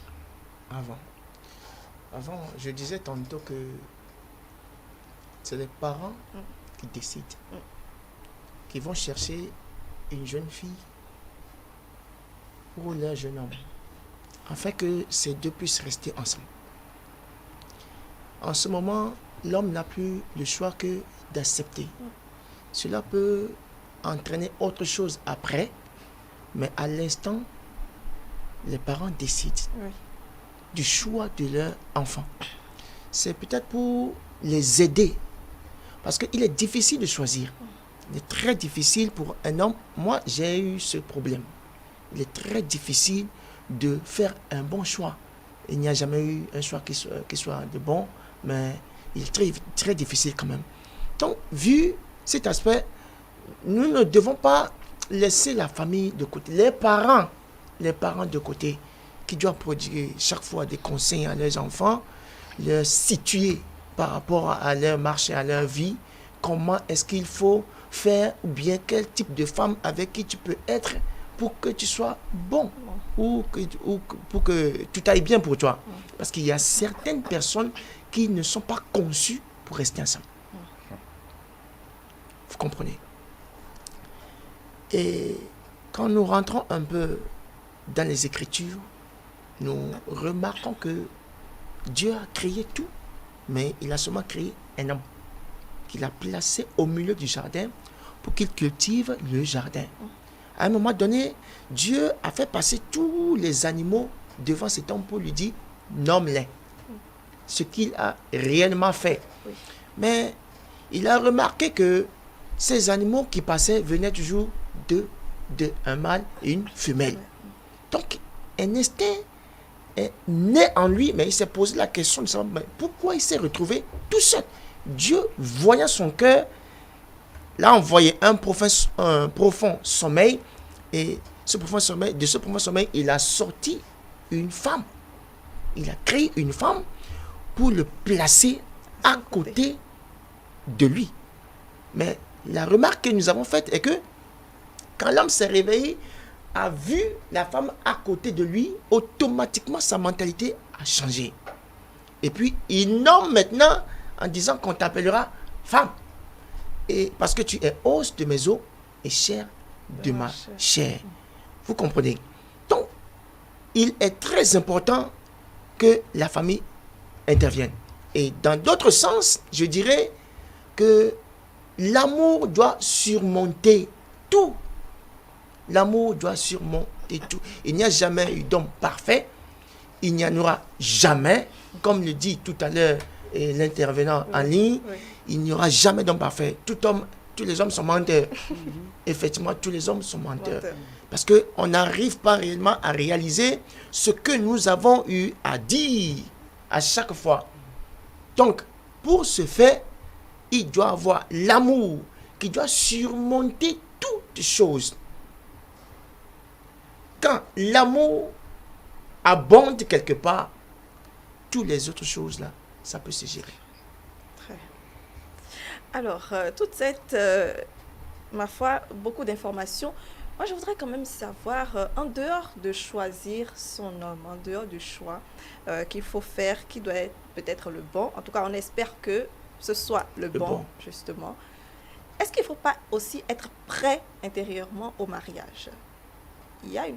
Avant, je disais tantôt que c'est les parents qui décident, qui vont chercher une jeune fille ou leur jeune homme, afin que ces deux puissent rester ensemble. En ce moment, l'homme n'a plus le choix que d'accepter. Cela peut entraîner autre chose après, mais à l'instant, les parents décident du choix de leur enfant. C'est peut-être pour les aider, parce qu'il est difficile de choisir. Il est très difficile pour un homme. Moi, j'ai eu ce problème. Il est très difficile de faire un bon choix. Il n'y a jamais eu un choix qui soit de bon, mais il est très, très difficile quand même. Donc, vu cet aspect, nous ne devons pas laisser la famille de côté. Les parents de côté, qui doivent prodiguer chaque fois des conseils à leurs enfants, leur situer par rapport à leur marche et à leur vie, comment est-ce qu'il faut faire, ou bien quel type de femme avec qui tu peux être pour que tu sois bon, ou pour que tout aille bien pour toi. Parce qu'il y a certaines personnes qui ne sont pas conçues pour rester ensemble. Vous comprenez? Et quand nous rentrons un peu dans les Écritures, nous remarquons que Dieu a créé tout, mais il a seulement créé un homme qu'il a placé au milieu du jardin pour qu'il cultive le jardin. À un moment donné, Dieu a fait passer tous les animaux devant cet homme pour lui dire « nomme-les ». Ce qu'il a réellement fait. Mais il a remarqué que ces animaux qui passaient venaient toujours un mâle et une femelle. Donc, un instinct est né en lui, mais il s'est posé la question de savoir pourquoi il s'est retrouvé tout seul. Dieu, voyant son cœur, l'a envoyé un profond sommeil, et de ce profond sommeil, il a sorti une femme. Il a créé une femme pour le placer à côté de lui. Mais la remarque que nous avons faite est que quand l'homme s'est réveillé, a vu la femme à côté de lui, automatiquement sa mentalité a changé. Et puis il nomme maintenant en disant qu'on t'appellera femme. Et parce que tu es os de mes os et chair de ma chair. Vous comprenez? Donc, il est très important que la famille intervienne. Et dans d'autres sens, je dirais que l'amour doit surmonter tout. L'amour doit surmonter tout. Il n'y a jamais eu d'homme parfait. Il n'y en aura jamais. Comme le dit tout à l'heure l'intervenant en ligne, il n'y aura jamais d'homme parfait. Tous les hommes sont menteurs. Effectivement, tous les hommes sont menteurs. Parce qu'on n'arrive pas réellement à réaliser ce que nous avons eu à dire à chaque fois. Donc, pour ce faire, il doit avoir l'amour qui doit surmonter toutes choses. Quand l'amour abonde quelque part, toutes les autres choses là, ça peut se gérer. Alors, toute cette, ma foi, beaucoup d'informations. Moi, je voudrais quand même savoir, en dehors de choisir son homme, en dehors du choix qu'il faut faire, qui doit être peut-être le bon, en tout cas, on espère que ce soit le Le bon, bon. justement. Est-ce qu'il ne faut pas aussi être prêt intérieurement au mariage? Il y a une...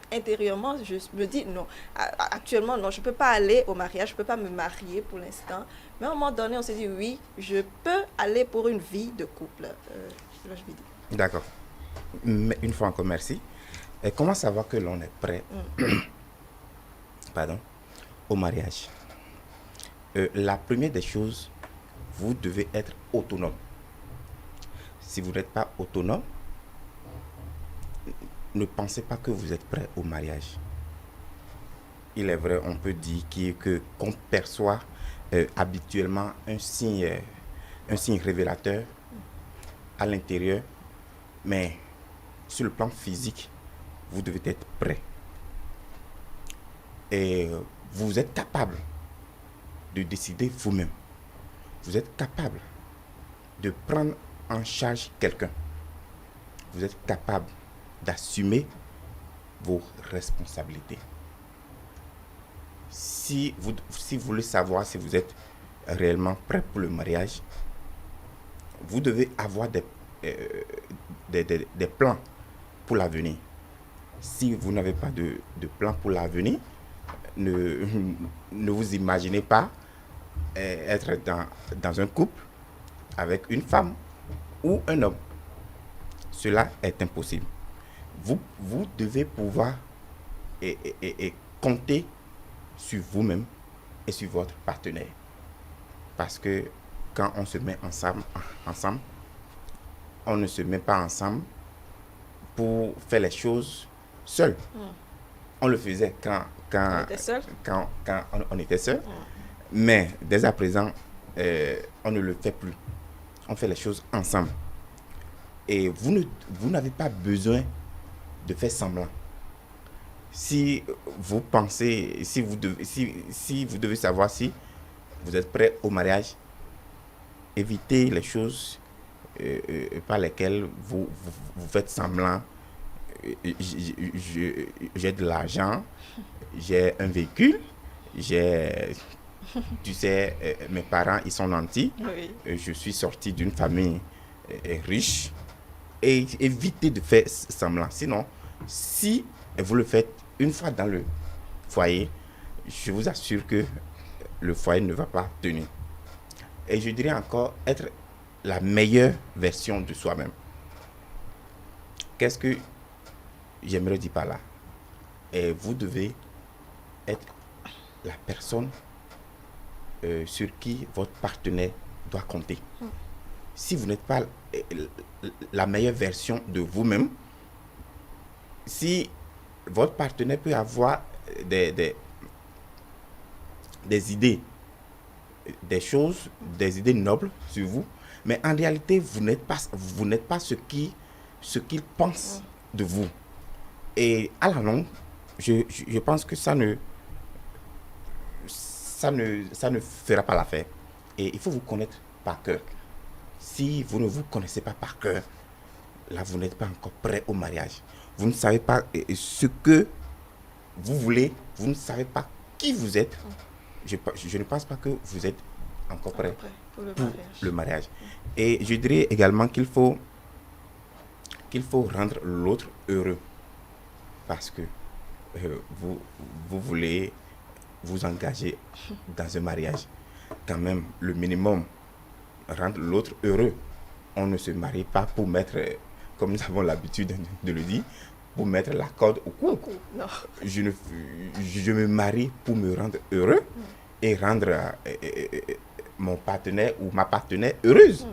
Intérieurement, je me dis non. Actuellement, non, je ne peux pas aller au mariage, je ne peux pas me marier pour l'instant. Mais à un moment donné, on se dit oui, je peux aller pour une vie de couple. Là, je me dis. D'accord. Mais une fois encore, merci. Et comment savoir que l'on est prêt pardon, au mariage? La première des choses, vous devez être autonome. Si vous n'êtes pas autonome, ne pensez pas que vous êtes prêt au mariage. Il est vrai, on peut dire qu'on perçoit habituellement un signe révélateur à l'intérieur, mais sur le plan physique, vous devez être prêt. Et vous êtes capable de décider vous-même. Vous êtes capable de prendre en charge quelqu'un. Vous êtes capable d'assumer vos responsabilités. Si vous voulez savoir si vous êtes réellement prêt pour le mariage, vous devez avoir des plans pour l'avenir. Si vous n'avez pas de plan pour l'avenir, ne vous imaginez pas être dans un couple avec une femme ou un homme. Cela est impossible. Vous devez pouvoir et compter sur vous-même et sur votre partenaire. Parce que quand on se met ensemble, on ne se met pas ensemble pour faire les choses seul. On le faisait quand on était seul. Mais dès à présent, on ne le fait plus. On fait les choses ensemble. Et vous n'avez pas besoin de faire semblant. Si vous pensez, si vous devez savoir si vous êtes prêt au mariage, évitez les choses par lesquelles vous faites semblant. J'ai de l'argent, j'ai un véhicule, tu sais, mes parents, ils sont nantis. Oui. Je suis sorti d'une famille riche. Et évitez de faire semblant. Sinon, si vous le faites une fois dans le foyer, je vous assure que le foyer ne va pas tenir. Et je dirais encore être la meilleure version de soi-même. Qu'est-ce que j'aimerais dire par là? Et vous devez être la personne sur qui votre partenaire doit compter. Si vous n'êtes pas la meilleure version de vous-même, si votre partenaire peut avoir des idées, des choses, des idées nobles sur vous, mais en réalité, vous n'êtes pas ce qu'il pense de vous. Et à la longue, je pense que ça ne fera pas l'affaire. Et il faut vous connaître par cœur. Si vous ne vous connaissez pas par cœur, là, vous n'êtes pas encore prêt au mariage. Vous ne savez pas ce que vous voulez. Vous ne savez pas qui vous êtes. Je ne pense pas que vous êtes encore prêt pour pour le mariage. Et je dirais également qu'il faut rendre l'autre heureux. Parce que vous voulez vous engager dans un mariage. Quand même, le minimum, rendre l'autre heureux. On ne se marie pas pour mettre, comme nous avons l'habitude de le dire, pour mettre la corde au cou. Non. Je me marie pour me rendre heureux et rendre mon partenaire ou ma partenaire heureuse.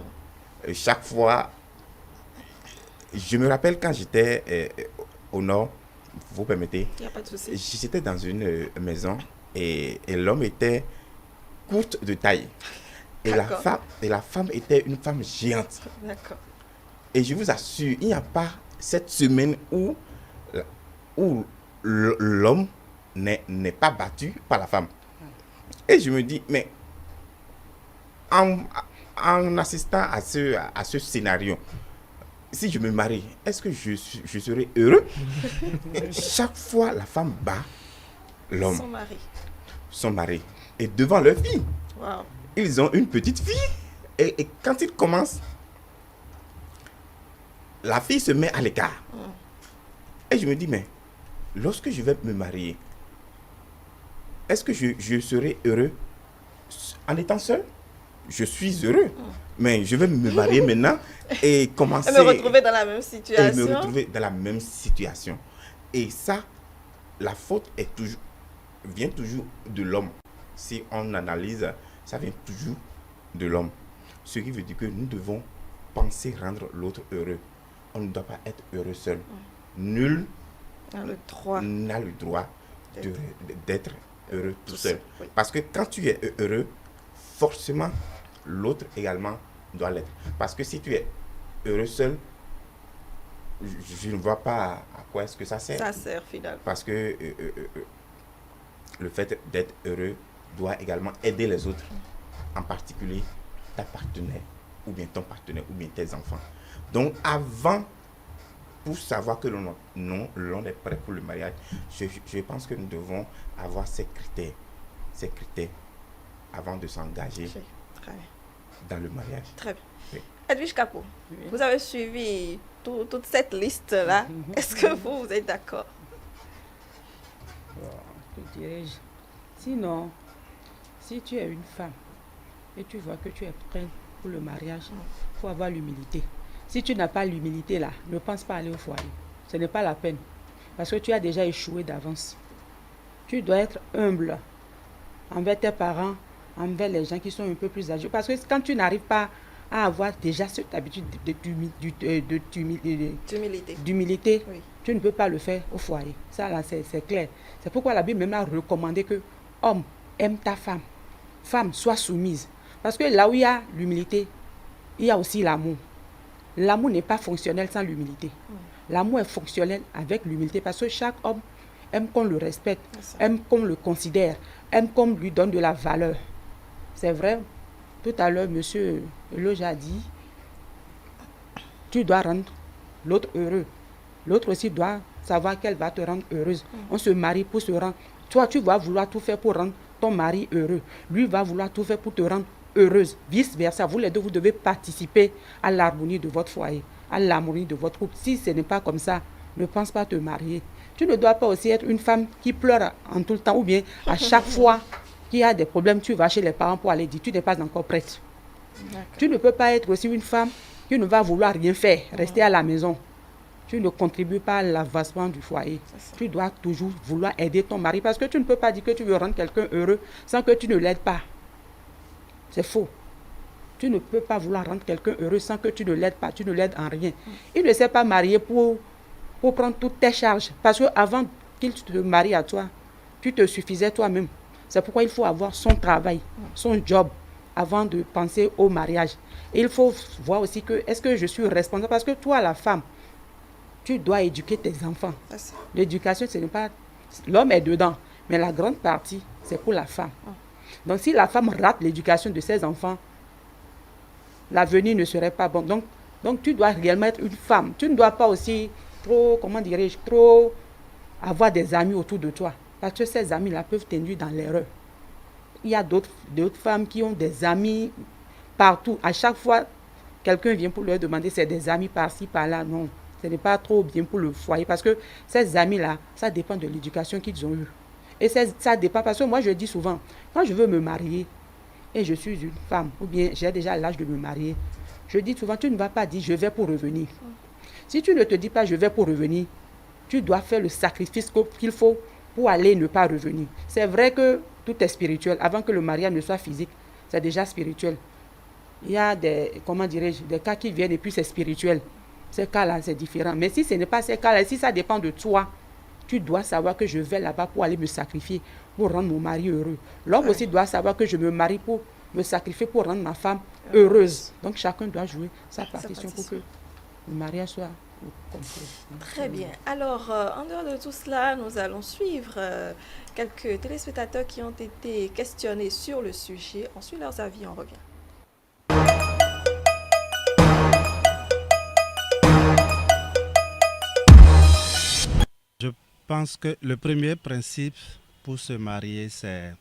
Chaque fois, je me rappelle quand j'étais au nord, vous permettez, Il n'y a pas de souci. j'étais dans une maison et l'homme était courte de taille. Et la femme était une femme géante. D'accord. Et je vous assure, il n'y a pas cette semaine où l'homme n'est pas battu par la femme. Et je me dis, mais en assistant à ce scénario, si je me marie, est-ce que je serai heureux? Chaque fois, la femme bat l'homme, son mari, et devant leur fille. Wow. Ils ont une petite fille. Et quand ils commencent, la fille se met à l'écart. Et je me dis, mais lorsque je vais me marier, est-ce que je serai heureux en étant seul? Je suis heureux. Mais je vais me marier maintenant et commencer... Et me retrouver dans la même situation. Et me retrouver dans la même situation. Et ça, la faute vient toujours de l'homme. Si on analyse, ça vient toujours de l'homme. Ce qui veut dire que nous devons penser rendre l'autre heureux. On ne doit pas être heureux seul. Nul n'a le droit d'être heureux tout seul. Oui. Parce que quand tu es heureux, forcément, l'autre également doit l'être. Parce que si tu es heureux seul, je ne vois pas à quoi est-ce que ça sert. Ça sert finalement. Parce que le fait d'être heureux doit également aider les autres, en particulier ta partenaire, ou bien ton partenaire, ou bien tes enfants. Donc avant, pour savoir que l'on est prêt pour le mariage, je pense que nous devons avoir ces critères avant de s'engager dans le mariage. Très bien. Oui. Edwige Capo, vous avez suivi toute cette liste-là. Est-ce que vous êtes d'accord? Que dirais-je? Sinon, si tu es une femme et tu vois que tu es prête pour le mariage, il faut avoir l'humilité. Si tu n'as pas l'humilité là, ne pense pas aller au foyer. Ce n'est pas la peine. Parce que tu as déjà échoué d'avance. Tu dois être humble envers tes parents, envers les gens qui sont un peu plus âgés. Parce que quand tu n'arrives pas à avoir déjà cette habitude d'humilité, oui, tu ne peux pas le faire au foyer. Ça là, c'est clair. C'est pourquoi la Bible même a recommandé que homme, aime ta femme. Femme, sois soumise. Parce que là où il y a l'humilité, il y a aussi l'amour. L'amour n'est pas fonctionnel sans l'humilité. L'amour est fonctionnel avec l'humilité parce que chaque homme aime qu'on le respecte, aime qu'on le considère, aime qu'on lui donne de la valeur. C'est vrai, tout à l'heure, monsieur Eloge a dit, tu dois rendre l'autre heureux. L'autre aussi doit savoir qu'elle va te rendre heureuse. On se marie pour se rendre. Toi, tu vas vouloir tout faire pour rendre ton mari heureux. Lui va vouloir tout faire pour te rendre heureuse. Vice versa, vous les deux, vous devez participer à l'harmonie de votre foyer, à l'harmonie de votre couple. Si ce n'est pas comme ça, ne pense pas te marier. Tu ne dois pas aussi être une femme qui pleure en tout le temps, ou bien à chaque fois qu'il y a des problèmes, tu vas chez les parents pour aller dire, tu n'es pas encore prête. Tu ne peux pas être aussi une femme qui ne va vouloir rien faire, rester à la maison. Tu ne contribues pas à l'avancement du foyer. Tu dois toujours vouloir aider ton mari parce que tu ne peux pas dire que tu veux rendre quelqu'un heureux sans que tu ne l'aides pas. C'est faux. Tu ne peux pas vouloir rendre quelqu'un heureux sans que tu ne l'aides pas, tu ne l'aides en rien. Il ne s'est pas marié pour prendre toutes tes charges. Parce qu'avant qu'il te marie à toi, tu te suffisais toi-même. C'est pourquoi il faut avoir son travail, son job, avant de penser au mariage. Et il faut voir aussi que, est-ce que je suis responsable? Parce que toi, la femme, tu dois éduquer tes enfants. L'éducation, ce n'est pas... L'homme est dedans, mais la grande partie, c'est pour la femme. Donc, si la femme rate l'éducation de ses enfants, l'avenir ne serait pas bon. Donc, tu dois réellement être une femme. Tu ne dois pas aussi trop avoir des amis autour de toi. Parce que ces amis-là peuvent t'induire dans l'erreur. Il y a d'autres femmes qui ont des amis partout. À chaque fois, quelqu'un vient pour leur demander, c'est des amis par-ci, par-là. Non, ce n'est pas trop bien pour le foyer. Parce que ces amis-là, ça dépend de l'éducation qu'ils ont eue. Et ça dépend, parce que moi, je dis souvent, quand je veux me marier, et je suis une femme, ou bien j'ai déjà l'âge de me marier, je dis souvent, tu ne vas pas dire, je vais pour revenir. Si tu ne te dis pas, je vais pour revenir, tu dois faire le sacrifice qu'il faut pour aller ne pas revenir. C'est vrai que tout est spirituel. Avant que le mariage ne soit physique, c'est déjà spirituel. Il y a des cas qui viennent et puis c'est spirituel. Ces cas-là, c'est différent. Mais si ce n'est pas ces cas-là, si ça dépend de toi, tu dois savoir que je vais là-bas pour aller me sacrifier, pour rendre mon mari heureux. L'homme aussi doit savoir que je me marie pour me sacrifier, pour rendre ma femme heureuse. Donc chacun doit jouer sa partition pour que le mariage soit complet. Très bien. Alors, en dehors de tout cela, nous allons suivre quelques téléspectateurs qui ont été questionnés sur le sujet. On suit leurs avis, on revient. pense que le premier principe pour se marier, c'est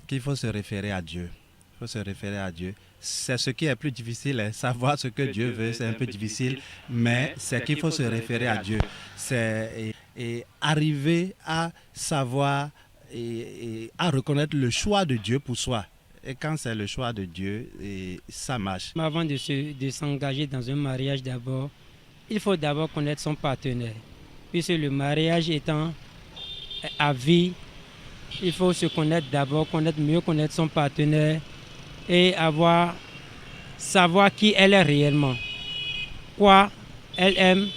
qu'il faut se référer à Dieu. Il faut se référer à Dieu. C'est ce qui est plus difficile, hein. Savoir ce que Dieu veut, c'est un peu difficile, mais c'est qu'il faut se référer à Dieu. Et arriver à savoir et à reconnaître le choix de Dieu pour soi. Et quand c'est le choix de Dieu, ça marche. Avant de s'engager dans un mariage d'abord, il faut d'abord connaître son partenaire. Puisque le mariage étant à vie, il faut se connaître d'abord, mieux connaître son partenaire et savoir qui elle est réellement. Quoi elle aime,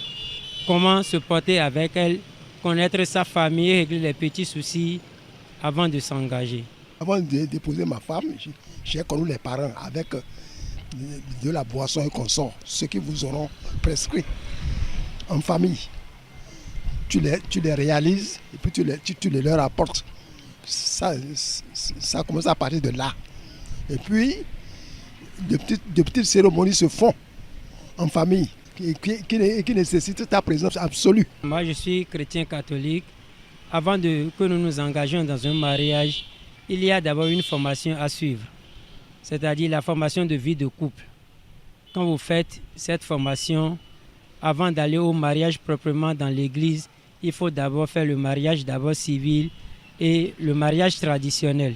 comment se porter avec elle, connaître sa famille, régler les petits soucis avant de s'engager. Avant de d'épouser ma femme, j'ai connu les parents avec de la boisson et consort, ce qu'ils vous auront prescrit en famille. Tu les réalises et puis tu les leur apportes. Ça commence à partir de là. Et puis, de petites cérémonies se font en famille qui nécessitent ta présence absolue. Moi, je suis chrétien catholique. Avant que nous nous engagions dans un mariage, il y a d'abord une formation à suivre, c'est-à-dire la formation de vie de couple. Quand vous faites cette formation, avant d'aller au mariage proprement dans l'église, il faut d'abord faire le mariage d'abord civil et le mariage traditionnel.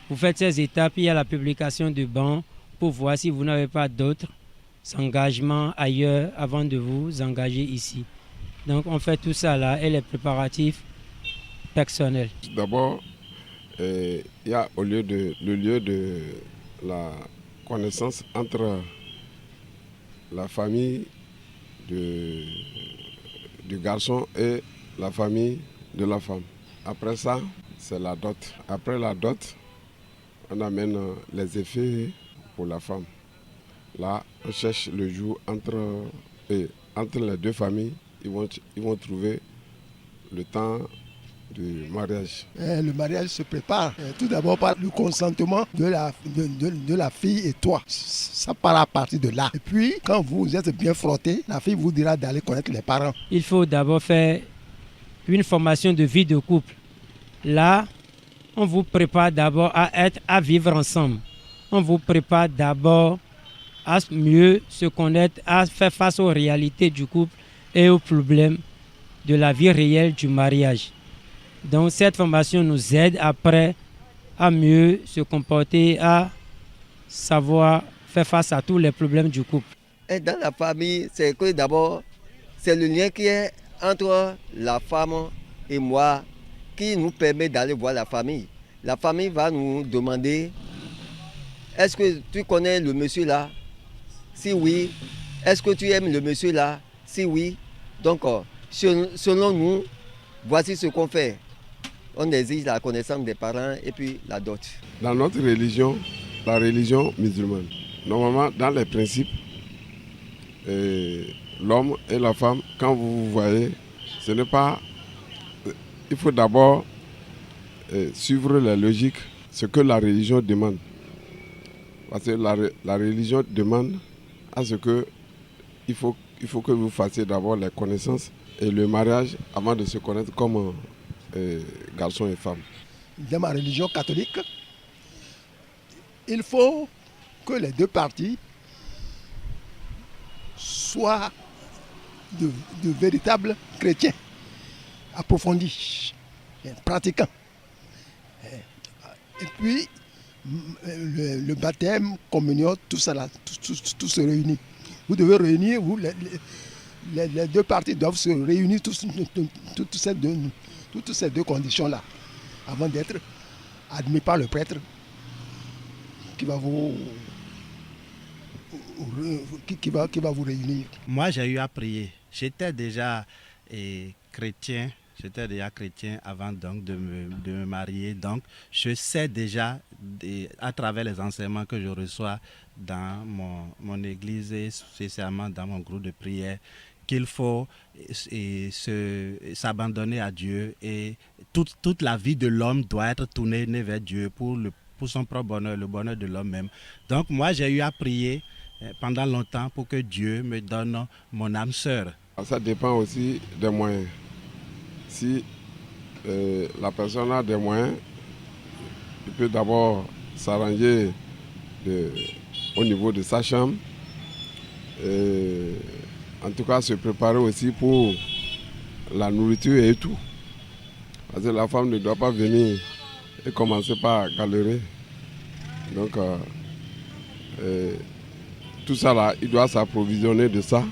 Vous faites ces étapes, il y a la publication de ban pour voir si vous n'avez pas d'autres engagements ailleurs avant de vous engager ici. Donc on fait tout ça là et les préparatifs personnels. D'abord, il y a le lieu de la connaissance entre la famille du garçon et la famille de la femme. Après ça, c'est la dot. Après la dot, on amène les effets pour la femme. Là, on cherche le jour entre les deux familles. Ils vont trouver le temps du mariage. Le mariage se prépare tout d'abord par le consentement de la fille et toi. Ça part à partir de là. Et puis, quand vous êtes bien frottés, la fille vous dira d'aller connaître les parents. Il faut d'abord faire une formation de vie de couple. Là, on vous prépare d'abord à vivre ensemble. On vous prépare d'abord à mieux se connaître, à faire face aux réalités du couple et aux problèmes de la vie réelle du mariage. Donc cette formation nous aide après à mieux se comporter, à savoir faire face à tous les problèmes du couple. Et dans la famille, c'est que d'abord, c'est le lien qui est entre la femme et moi qui nous permet d'aller voir la famille. La famille va nous demander, est-ce que tu connais le monsieur là? Si oui, est-ce que tu aimes le monsieur là? Si oui, donc selon nous, voici ce qu'on fait. On exige la connaissance des parents et puis la dot. Dans notre religion, la religion musulmane, normalement, dans les principes, l'homme et la femme, quand vous voyez, ce n'est pas... Il faut d'abord suivre la logique, ce que la religion demande. Parce que la religion demande à ce que il faut que vous fassiez d'abord les connaissances et le mariage avant de se connaître comme garçon et femme. Dans ma religion catholique, il faut que les deux parties soient de véritables chrétiens approfondis, pratiquants. Et puis, le baptême, communion, tout ça là, tout se réunit. Vous devez réunir, les deux parties doivent se réunir, toutes ces deux conditions-là, avant d'être admis par le prêtre qui va vous réunir. Moi, j'ai eu à prier. J'étais déjà chrétien. Avant donc de me marier. Donc, je sais déjà, à travers les enseignements que je reçois dans mon église et spécialement dans mon groupe de prière, qu'il faut s'abandonner à Dieu et toute la vie de l'homme doit être tournée vers Dieu pour son propre bonheur, le bonheur de l'homme même. Donc, moi, j'ai eu à prier pendant longtemps pour que Dieu me donne mon âme sœur. Ça dépend aussi des moyens. Si la personne a des moyens, il peut d'abord s'arranger au niveau de sa chambre. En tout cas, se préparer aussi pour la nourriture et tout. Parce que la femme ne doit pas venir et commencer par galérer. Donc, tout ça là, il doit s'approvisionner de ça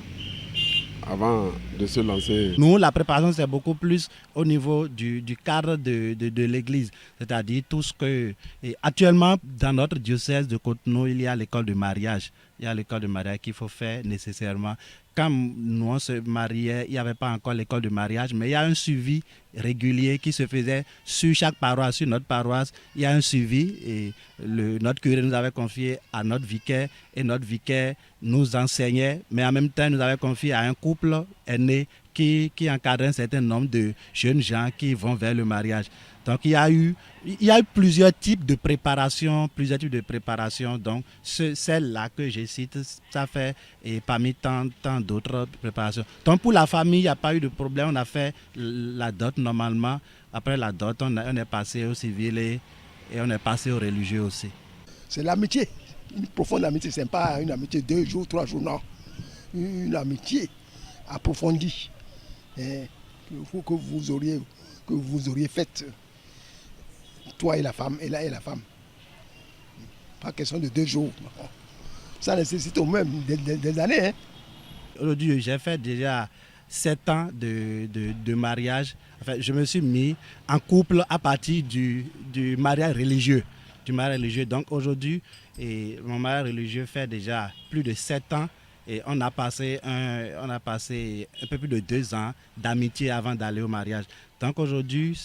avant de se lancer. Nous, la préparation, c'est beaucoup plus au niveau du cadre de l'église. C'est-à-dire tout ce que... Et actuellement, dans notre diocèse de Cotonou, il y a l'école de mariage. Il y a l'école de mariage qu'il faut faire nécessairement. Quand nous on se mariait, il n'y avait pas encore l'école de mariage, mais il y a un suivi régulier qui se faisait sur chaque paroisse, sur notre paroisse. Il y a un suivi et notre curé nous avait confié à notre vicaire et notre vicaire nous enseignait, mais en même temps nous avait confié à un couple aîné qui encadrait un certain nombre de jeunes gens qui vont vers le mariage. Donc il y a eu plusieurs types de préparation, Donc celle-là que je cite, ça fait et parmi tant d'autres préparations. Donc pour la famille, il n'y a pas eu de problème. On a fait la dot normalement. Après la dot, on est passé au civil et on est passé au religieux aussi. C'est l'amitié, une profonde amitié. Ce n'est pas une amitié 2 jours, 3 jours, non. Une amitié approfondie que vous auriez faite. Toi et la femme, et là et la femme. Pas question de 2 jours. Ça nécessite au moins des années. Hein. Aujourd'hui, j'ai fait déjà 7 ans de mariage. Enfin, je me suis mis en couple à partir du mariage religieux. Donc aujourd'hui, mon mariage religieux fait déjà plus de 7 ans. Et on a passé un peu plus de 2 ans d'amitié avant d'aller au mariage. Donc aujourd'hui,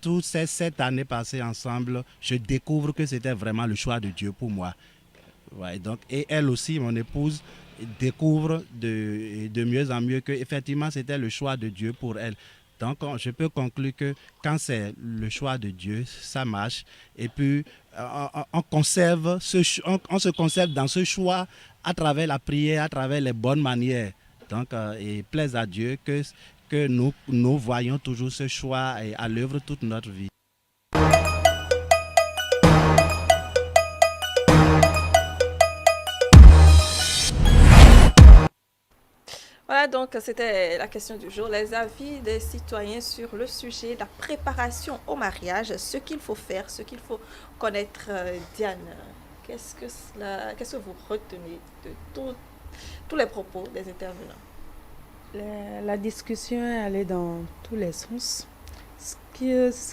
toutes ces 7 années passées ensemble, je découvre que c'était vraiment le choix de Dieu pour moi. Ouais, donc, et elle aussi, mon épouse, découvre de mieux en mieux qu'effectivement c'était le choix de Dieu pour elle. Donc je peux conclure que quand c'est le choix de Dieu, ça marche. Et puis on se conserve dans ce choix à travers la prière, à travers les bonnes manières. Donc et plaise à Dieu que nous voyons toujours ce choix à l'œuvre toute notre vie. Voilà, donc c'était la question du jour, les avis des citoyens sur le sujet de la préparation au mariage, ce qu'il faut faire, ce qu'il faut connaître. Diane, qu'est-ce que vous retenez de tous les propos des intervenants? La discussion est allée dans tous les sens. Ce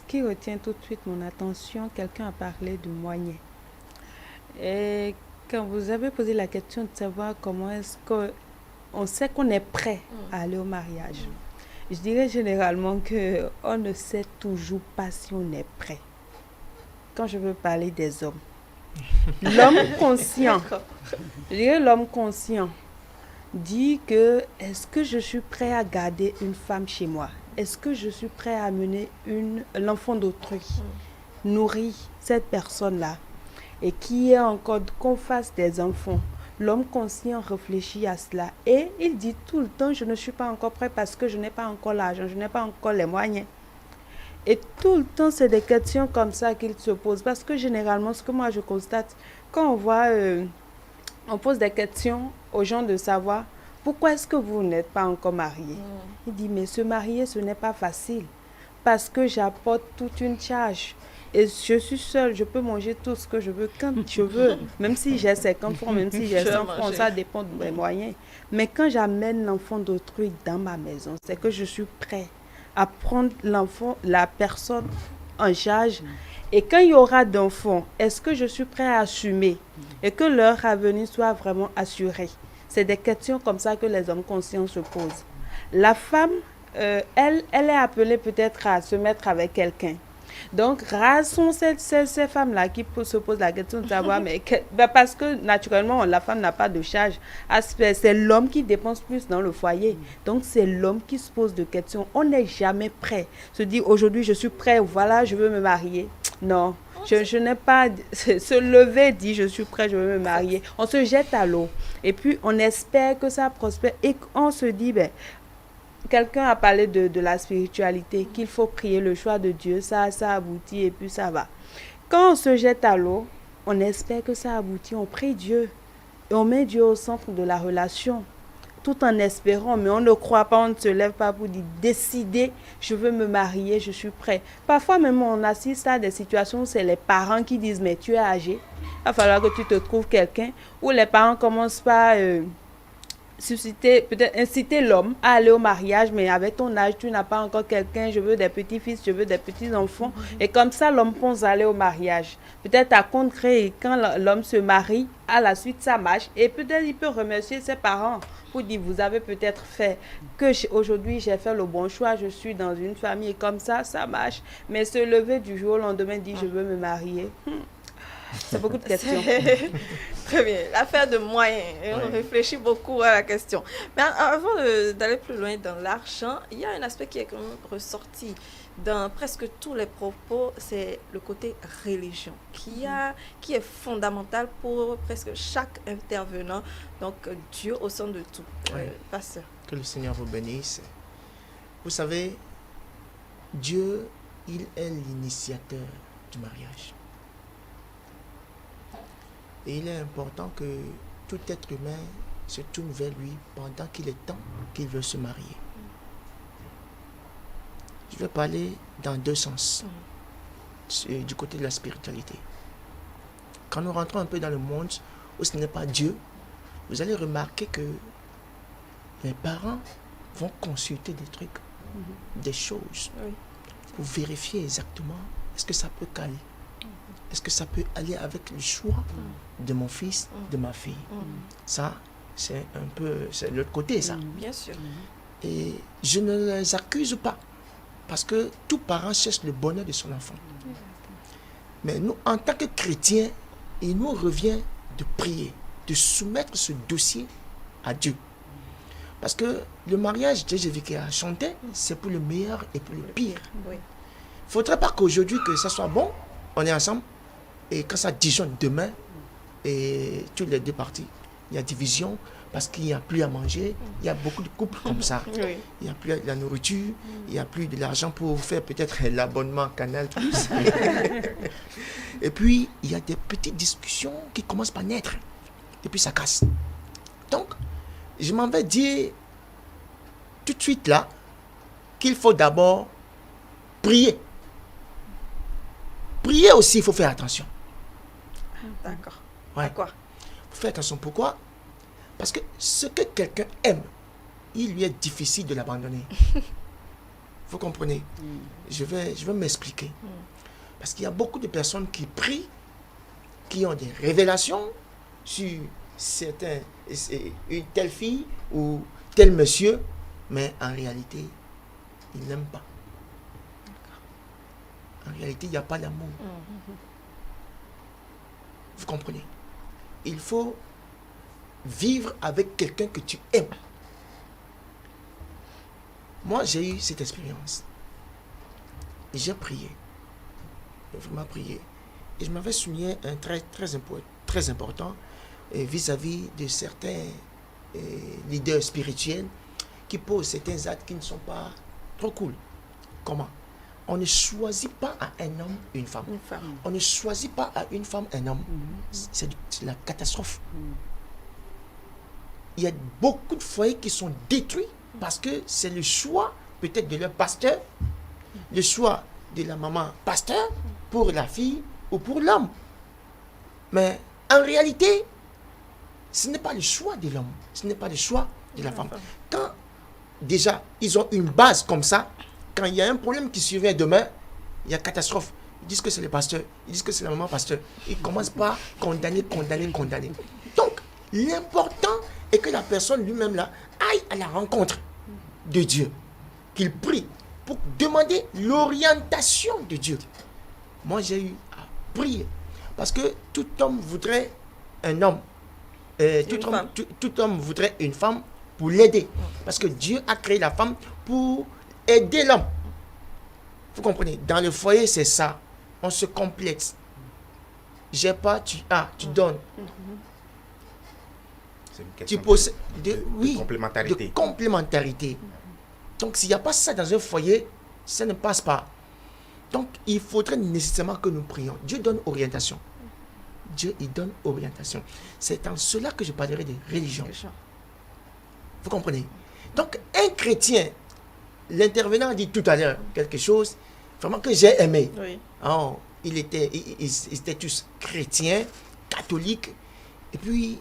qui retient tout de suite mon attention, quelqu'un a parlé de moyens. Et quand vous avez posé la question de savoir comment est-ce qu'on sait qu'on est prêt à aller au mariage, je dirais généralement qu'on ne sait toujours pas si on est prêt. Quand je veux parler des hommes, l'homme conscient, je dirais l'homme conscient, dit que est-ce que je suis prêt à garder une femme chez moi? Est-ce que je suis prêt à amener l'enfant d'autrui, nourrir cette personne-là et qui est encore qu'on fasse des enfants? L'homme conscient réfléchit à cela et il dit tout le temps je ne suis pas encore prêt parce que je n'ai pas encore l'argent, je n'ai pas encore les moyens. Et tout le temps c'est des questions comme ça qu'il se pose parce que généralement ce que moi je constate quand on voit on pose des questions aux gens de savoir pourquoi est-ce que vous n'êtes pas encore marié. Il dit mais se marier ce n'est pas facile parce que j'apporte toute une charge et je suis seule, je peux manger tout ce que je veux quand je veux, même si j'ai 50 francs, même si j'ai 100 francs, ça dépend de mes moyens. Mais quand j'amène l'enfant d'autrui dans ma maison, c'est que je suis prêt à prendre l'enfant, la personne en charge. Et quand il y aura d'enfants, est-ce que je suis prêt à assumer et que leur avenir soit vraiment assuré? C'est des questions comme ça que les hommes conscients se posent. La femme, elle est appelée peut-être à se mettre avec quelqu'un. Donc, rares sont ces femmes-là qui se posent la question de savoir, parce que naturellement, la femme n'a pas de charge. C'est l'homme qui dépense plus dans le foyer. Donc, c'est l'homme qui se pose des questions. On n'est jamais prêt. Se dit, aujourd'hui, je suis prêt, voilà, je veux me marier. Non, je n'ai pas... Se lever, dit, je suis prêt, je veux me marier. On se jette à l'eau. Et puis, on espère que ça prospère. Et on se dit, quelqu'un a parlé de la spiritualité, qu'il faut prier le choix de Dieu, ça aboutit et puis ça va. Quand on se jette à l'eau, on espère que ça aboutit, on prie Dieu. Et on met Dieu au centre de la relation, tout en espérant, mais on ne croit pas, on ne se lève pas pour dire, décider, je veux me marier, je suis prêt. Parfois même, on assiste à des situations où c'est les parents qui disent, mais tu es âgé, il va falloir que tu te trouves quelqu'un, où les parents commencent par peut-être inciter l'homme à aller au mariage, mais avec ton âge, tu n'as pas encore quelqu'un, je veux des petits-fils, je veux des petits-enfants. Et comme ça, l'homme pense à aller au mariage. Peut-être à compte créé, quand l'homme se marie, à la suite, ça marche. Et peut-être il peut remercier ses parents pour dire, vous avez peut-être fait que aujourd'hui, j'ai fait le bon choix, je suis dans une famille comme ça marche. Mais se lever du jour au lendemain, dire, je veux me marier. C'est beaucoup de questions. Très bien. L'affaire de moyens. On réfléchit beaucoup à la question. Mais avant d'aller plus loin dans l'argent, il y a un aspect qui est quand même ressorti dans presque tous les propos, c'est le côté religion, qui est fondamental pour presque chaque intervenant. Donc, Dieu au centre de tout. Pasteur. Que le Seigneur vous bénisse. Vous savez, Dieu, il est l'initiateur du mariage. Et il est important que tout être humain se tourne vers lui pendant qu'il est temps qu'il veut se marier. Je vais parler dans deux sens. Du côté de la spiritualité. Quand nous rentrons un peu dans le monde où ce n'est pas Dieu, vous allez remarquer que les parents vont consulter des trucs, des choses, pour vérifier exactement est-ce que ça peut caler. Est-ce que ça peut aller avec le choix de mon fils, de ma fille? Ça, c'est un peu, c'est l'autre côté, ça. Bien sûr. Et je ne les accuse pas, parce que tout parent cherche le bonheur de son enfant. Mais nous, en tant que chrétiens, il nous revient de prier, de soumettre ce dossier à Dieu. Parce que le mariage, Jésus a chanté, c'est pour le meilleur et pour le pire. Il ne faudrait pas qu'aujourd'hui, que ça soit bon, on est ensemble, et quand ça disjonne demain, et toutes les deux parties, il y a division, parce qu'il n'y a plus à manger, il y a beaucoup de couples comme ça. Il n'y a plus de la nourriture, il n'y a plus de l'argent pour faire peut-être l'abonnement Canal+. Et puis, il y a des petites discussions qui commencent par naître, et puis ça casse. Donc, je m'en vais dire tout de suite là, qu'il faut d'abord prier. Prier aussi, il faut faire attention. D'accord. Pourquoi? Il faut faire attention. Pourquoi? Parce que ce que quelqu'un aime, il lui est difficile de l'abandonner. Vous comprenez? Je vais m'expliquer. Parce qu'il y a beaucoup de personnes qui prient, qui ont des révélations sur une telle fille ou tel monsieur, mais en réalité, ils n'aiment pas. En réalité, il n'y a pas d'amour. Vous comprenez? Il faut vivre avec quelqu'un que tu aimes. Moi, j'ai eu cette expérience. J'ai prié. J'ai vraiment prié. Et je m'avais souligné un trait très important vis-à-vis de certains leaders spirituels qui posent certains actes qui ne sont pas trop cool. Comment? On ne choisit pas à un homme une femme. On ne choisit pas à une femme un homme. C'est la catastrophe. Il y a beaucoup de foyers qui sont détruits parce que c'est le choix peut-être de leur pasteur, le choix de la maman pasteur pour la fille ou pour l'homme. Mais en réalité, ce n'est pas le choix de l'homme, ce n'est pas le choix de la femme. Quand déjà ils ont une base comme ça, quand il y a un problème qui survient demain, il y a catastrophe. Ils disent que c'est le pasteur, ils disent que c'est la maman pasteur. Ils commencent par condamner. Donc, l'important est que la personne lui-même là aille à la rencontre de Dieu, qu'il prie pour demander l'orientation de Dieu. Moi, j'ai eu à prier parce que tout homme voudrait un homme, tout homme voudrait une femme pour l'aider, parce que Dieu a créé la femme pour aider l'homme. Vous comprenez? Dans le foyer, c'est ça. On se complète. J'ai pas, tu as, tu donnes. C'est une question Tu possèdes de complémentarité. De complémentarité. Donc s'il n'y a pas ça dans un foyer, ça ne passe pas. Donc il faudrait nécessairement que nous prions. Dieu donne orientation. Dieu, il donne orientation. C'est en cela que je parlerai de religion. Vous comprenez? Donc un chrétien, l'intervenant a dit tout à l'heure quelque chose vraiment que j'ai aimé. Oui. Oh, ils étaient tous chrétiens, catholiques, et puis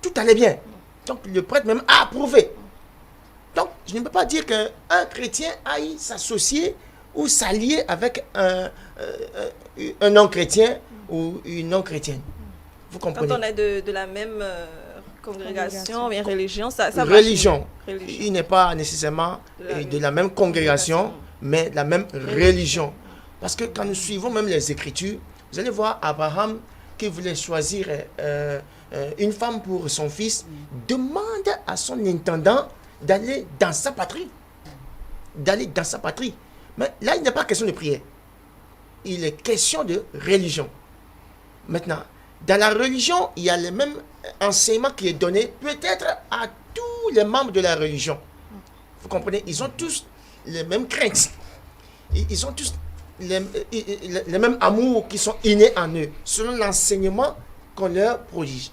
tout allait bien. Donc le prêtre même a approuvé. Donc je ne peux pas dire qu'un chrétien aille s'associer ou s'allier avec un non-chrétien ou une non-chrétienne. Vous comprenez? Quand on est de la même congrégation, bien religion, ça religion. va. Religion. Il n'est pas nécessairement de la même congrégation, mais de la même religion. Parce que quand nous suivons même les Écritures, vous allez voir Abraham qui voulait choisir une femme pour son fils, demande à son intendant d'aller dans sa patrie. D'aller dans sa patrie. Mais là, il n'est pas question de prière. Il est question de religion. Maintenant, dans la religion, il y a le même enseignement qui est donné peut-être à tous les membres de la religion. Vous comprenez? Ils ont tous les mêmes craintes. Ils ont tous les mêmes amours qui sont innés en eux, selon l'enseignement qu'on leur prodige.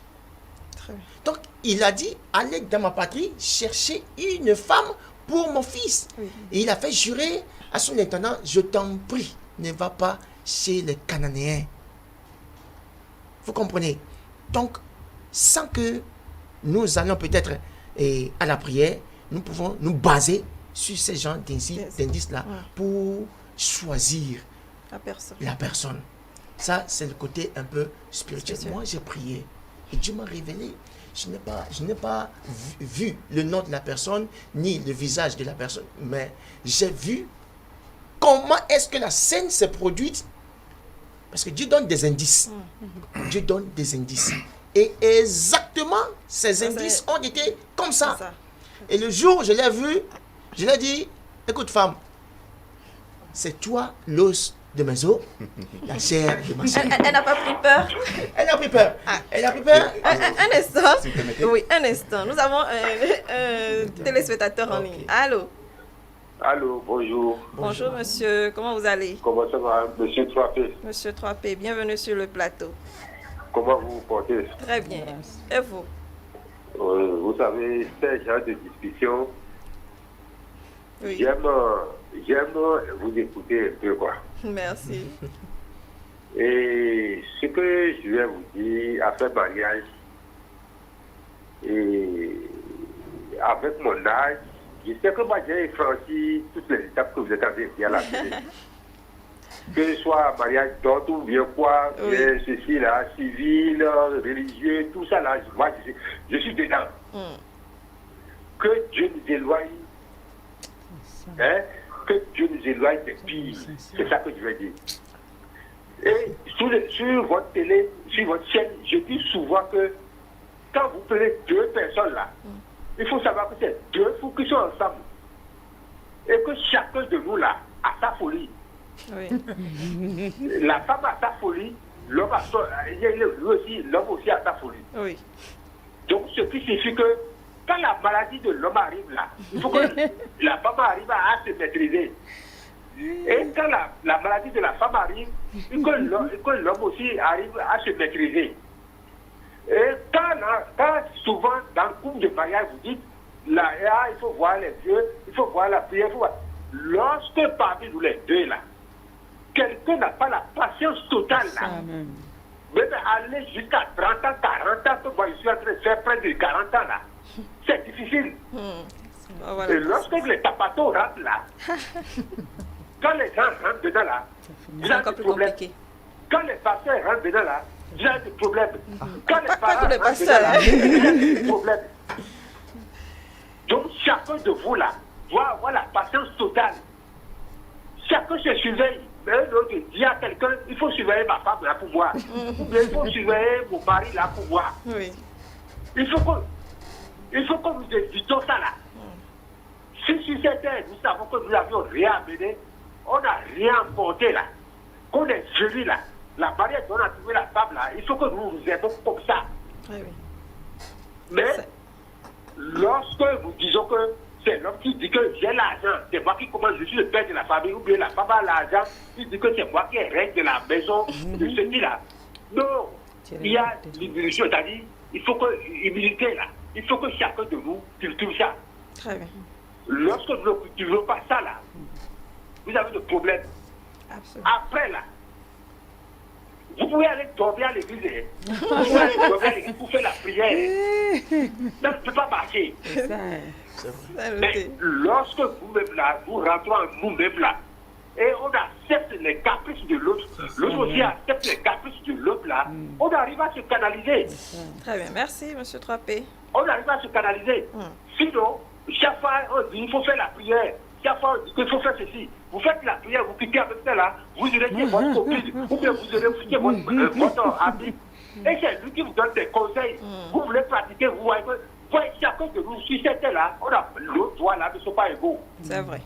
Donc, il a dit, allez dans ma patrie, chercher une femme pour mon fils. Oui. Et il a fait jurer à son intendant, je t'en prie, ne va pas chez les Cananéens. Vous comprenez? Donc, sans que nous allons peut-être à la prière, nous pouvons nous baser sur ces genres d'indices-là pour choisir la personne. Ça, c'est le côté un peu spirituel. Moi, j'ai prié et Dieu m'a révélé. Je n'ai pas vu le nom de la personne, ni le visage de la personne, mais j'ai vu comment est-ce que la scène s'est produite. Parce que Dieu donne des indices. Dieu donne des indices. Et exactement, ces indices ont été comme ça. Et le jour où je l'ai vu, je l'ai dit, écoute femme, c'est toi l'os de mes os, la chair de ma chair. Elle n'a pas pris peur. Elle a pris peur. Elle a pris peur. Un instant. Oui, un instant. Nous avons un téléspectateur en ligne. Allô? Allô, bonjour. Bonjour monsieur, comment vous allez? Comment ça va, monsieur 3P? Monsieur 3P, bienvenue sur le plateau. Comment vous vous portez? Très bien. Et vous? Vous savez, ces genre de discussion, oui. J'aime vous écouter un peu, quoi. Merci. Et ce que je vais vous dire, après mariage, et avec mon âge, je sais que moi j'ai franchi toutes les étapes que vous êtes en train de dire là. Que ce soit mariage d'autres ou bien quoi, bien ceci là, civil, religieux, tout ça là, moi je suis dedans. Que Dieu nous éloigne, hein, que Dieu nous éloigne des pires. C'est ça que je veux dire. Et sur votre télé, sur votre chaîne, je dis souvent que quand vous prenez deux personnes là, il faut savoir que c'est deux fous qui sont ensemble. Et que chacun de nous là a sa folie. Oui. La femme a sa folie, l'homme a l'homme aussi a sa folie. Oui. Donc ce qui signifie que quand la maladie de l'homme arrive là, il faut que la femme arrive à se maîtriser. Et quand la maladie de la femme arrive, il faut que l'homme aussi arrive à se maîtriser. Et quand souvent dans le couple de mariage, vous dites, là, il faut voir les yeux, il faut voir la prière, il faut voir. Lorsque parmi nous les deux là, quelqu'un n'a pas la patience totale là, même aller jusqu'à 30 ans, 40 ans, que moi je suis en train de faire près de 40 ans là, c'est difficile. Voilà. Et lorsque les tapatos rentrent là, quand les gens rentrent dedans là, il y a des problèmes. Quand les pasteurs rentrent dedans là, il y a des problèmes. Quand les parents rentrent dedans là, il y a des problèmes. Donc chacun de vous là doit avoir la patience totale. Chacun se surveille. L'autre dit à quelqu'un, il faut surveiller ma femme là pour moi. Ou bien il faut surveiller mon mari là pour moi. Oui. Il faut que nous évitons ça là. Si c'était, nous savons que nous l'avions rien amené, on n'a rien emporté là. Qu'on est venu là. La barrière dont on a trouvé la femme là, il faut que nous nous aidons comme ça. Oui. Mais lorsque nous disons que c'est l'homme qui dit que j'ai l'argent, c'est moi qui commence, je suis le père de la famille, ou bien la femme a l'argent, il dit que c'est moi qui règne de la maison, de ceci-là. Non, il y a l'illusion, c'est-à-dire, il faut que, humilité là, il faut que chacun de nous cultive ça. Très bien. Lorsque vous ne cultivez pas ça là, vous avez des problèmes. Absolument. Après là, vous pouvez aller dormir à l'église. Vous pouvez aller dormir à l'église pour faire la prière. Ça ne peut pas marcher. Mais lorsque vous-même là, vous rentrez en nous-mêmes là, et on accepte les caprices de l'autre, l'autre aussi accepte les caprices de l'autre là, on arrive à se canaliser. Très bien, merci M. 3P. On arrive à se canaliser. Sinon, chaque fois on dit qu'il faut faire la prière, chaque fois on dit qu'il faut faire ceci. Vous faites la prière, vous quittez avec ça là, vous irez chez votre copine, ou bien vous irez chez votre ami, et c'est lui qui vous donne des conseils. Vous voulez pratiquer, vous voyez chacun de nous, si c'était là, on a l'autre droit là, ne sont pas égaux. C'est vrai.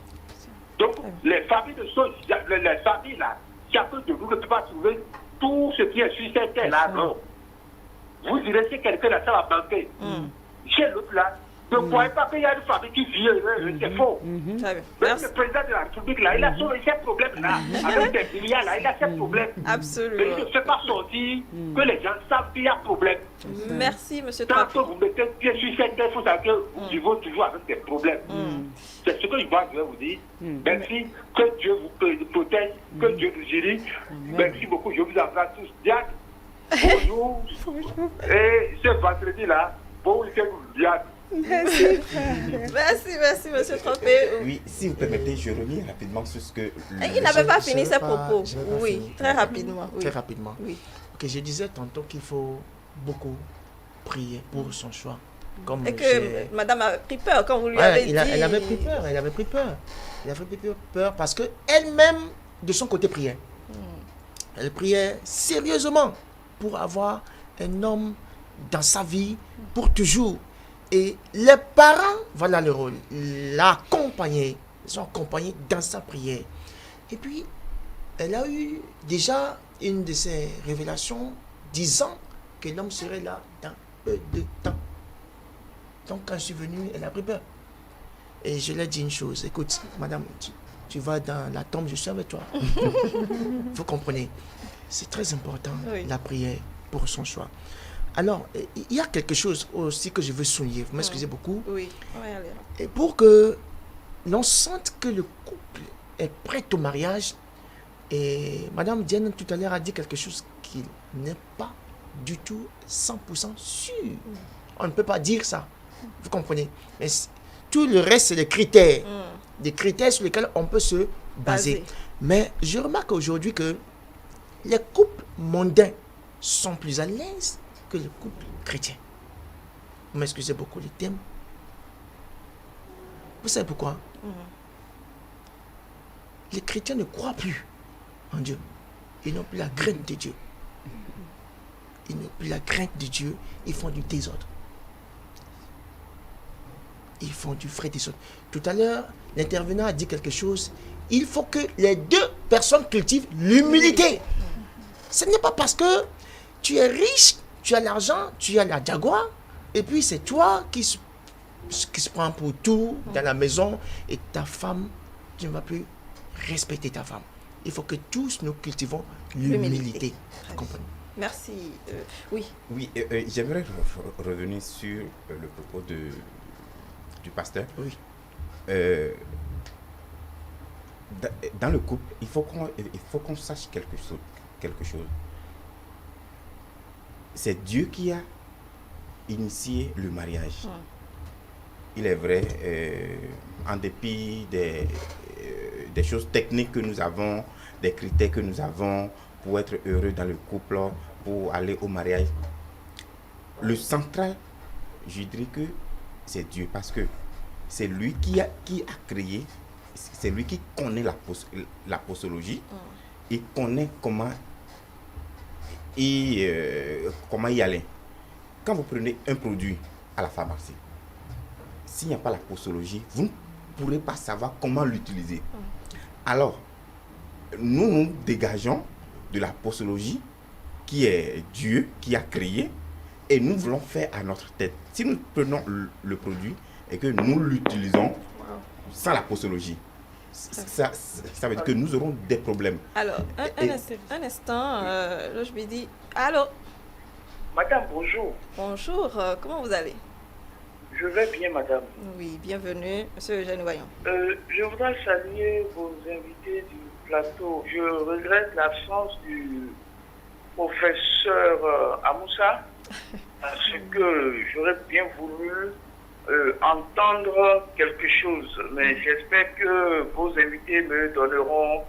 Donc, les familles de choses, les familles là, chacun de nous ne peut pas trouver tout ce qui est sur cette terre là, non. Vous irez chez quelqu'un là, ça va manquer. Chez l'autre là, ne croyez pas qu'il y a une famille qui vit, c'est faux. Même le président de la République là, il a ses problèmes là, avec des milliards là, il a ses problèmes. Absolument. Mais il ne fait pas sortir que les gens savent qu'il y a problème. Merci, M. 3P. Tant que vous mettez pied sur cette terre, il faut savoir que vous vivez toujours avec des problèmes. C'est ce que je vais vous dire. Merci, que Dieu vous protège, que Dieu nous dirige. Merci beaucoup, je vous embrasse tous. Diane, bonjour. Et ce vendredi-là, bon week-end, Diane. Merci. merci, M. 3P. Oui, si vous permettez, je reviens rapidement sur ce que... Il n'avait pas fini ses propos. Oui, très rapidement. Très rapidement. Oui. Ok, je disais tantôt qu'il faut beaucoup prier pour son choix. Comme et que madame a pris peur quand vous lui avez dit... Elle avait pris peur, elle avait pris peur. Elle avait pris peur parce qu'elle-même, de son côté, priait. Elle priait sérieusement pour avoir un homme dans sa vie pour toujours. Et les parents, voilà le rôle, l'accompagner, ils sont accompagnés dans sa prière. Et puis, elle a eu déjà une de ses révélations disant que l'homme serait là dans peu de temps. Donc, quand je suis venu, elle a pris peur. Et je lui ai dit une chose, écoute, madame, tu vas dans la tombe, je suis avec toi. Vous comprenez, c'est très important, la prière pour son choix. Alors, il y a quelque chose aussi que je veux souligner. Vous m'excusez beaucoup. Oui, on va y aller. Et pour que l'on sente que le couple est prêt au mariage, et Madame Diane tout à l'heure a dit quelque chose qui n'est pas du tout 100% sûr. On ne peut pas dire ça. Vous comprenez? Mais tout le reste, c'est des critères. Des critères sur lesquels on peut se baser. Mais je remarque aujourd'hui que les couples mondains sont plus à l'aise que le couple chrétien. Vous m'excusez beaucoup les thèmes. Vous savez pourquoi? Les chrétiens ne croient plus en Dieu. Ils n'ont plus la crainte de Dieu. Ils n'ont plus la crainte de Dieu. Ils font du désordre. Ils font du frais désordre. Tout à l'heure, l'intervenant a dit quelque chose. Il faut que les deux personnes cultivent l'humilité. Ce n'est pas parce que tu es riche, tu as l'argent, tu as la Jaguar, et puis c'est toi qui se prend pour tout dans la maison, et ta femme, tu ne vas plus respecter ta femme. Il faut que tous nous cultivons l'humilité. Vous comprenez? Merci. Oui. Oui, j'aimerais revenir sur le propos du pasteur. Oui. Dans le couple, il faut qu'on sache quelque chose. C'est Dieu qui a initié le mariage. Il est vrai, en dépit des choses techniques que nous avons, des critères que nous avons pour être heureux dans le couple, pour aller au mariage, le central, je dirais que c'est Dieu, parce que c'est lui qui a créé, c'est lui qui connaît la posologie, il connaît comment y aller. Quand vous prenez un produit à la pharmacie, s'il n'y a pas la posologie, vous ne pourrez pas savoir comment l'utiliser. Alors, nous dégageons de la posologie qui est Dieu qui a créé, et nous voulons faire à notre tête. Si nous prenons le produit et que nous l'utilisons sans la posologie, ça veut dire que nous aurons des problèmes. Alors, un instant, je lui dis, allô? Madame, bonjour. Bonjour, comment vous allez? Je vais bien, madame. Oui, bienvenue, monsieur Eugène Voyon. Je voudrais saluer vos invités du plateau. Je regrette l'absence du professeur Amoussa, parce que j'aurais bien voulu entendre quelque chose. Mais j'espère que vos invités me donneront,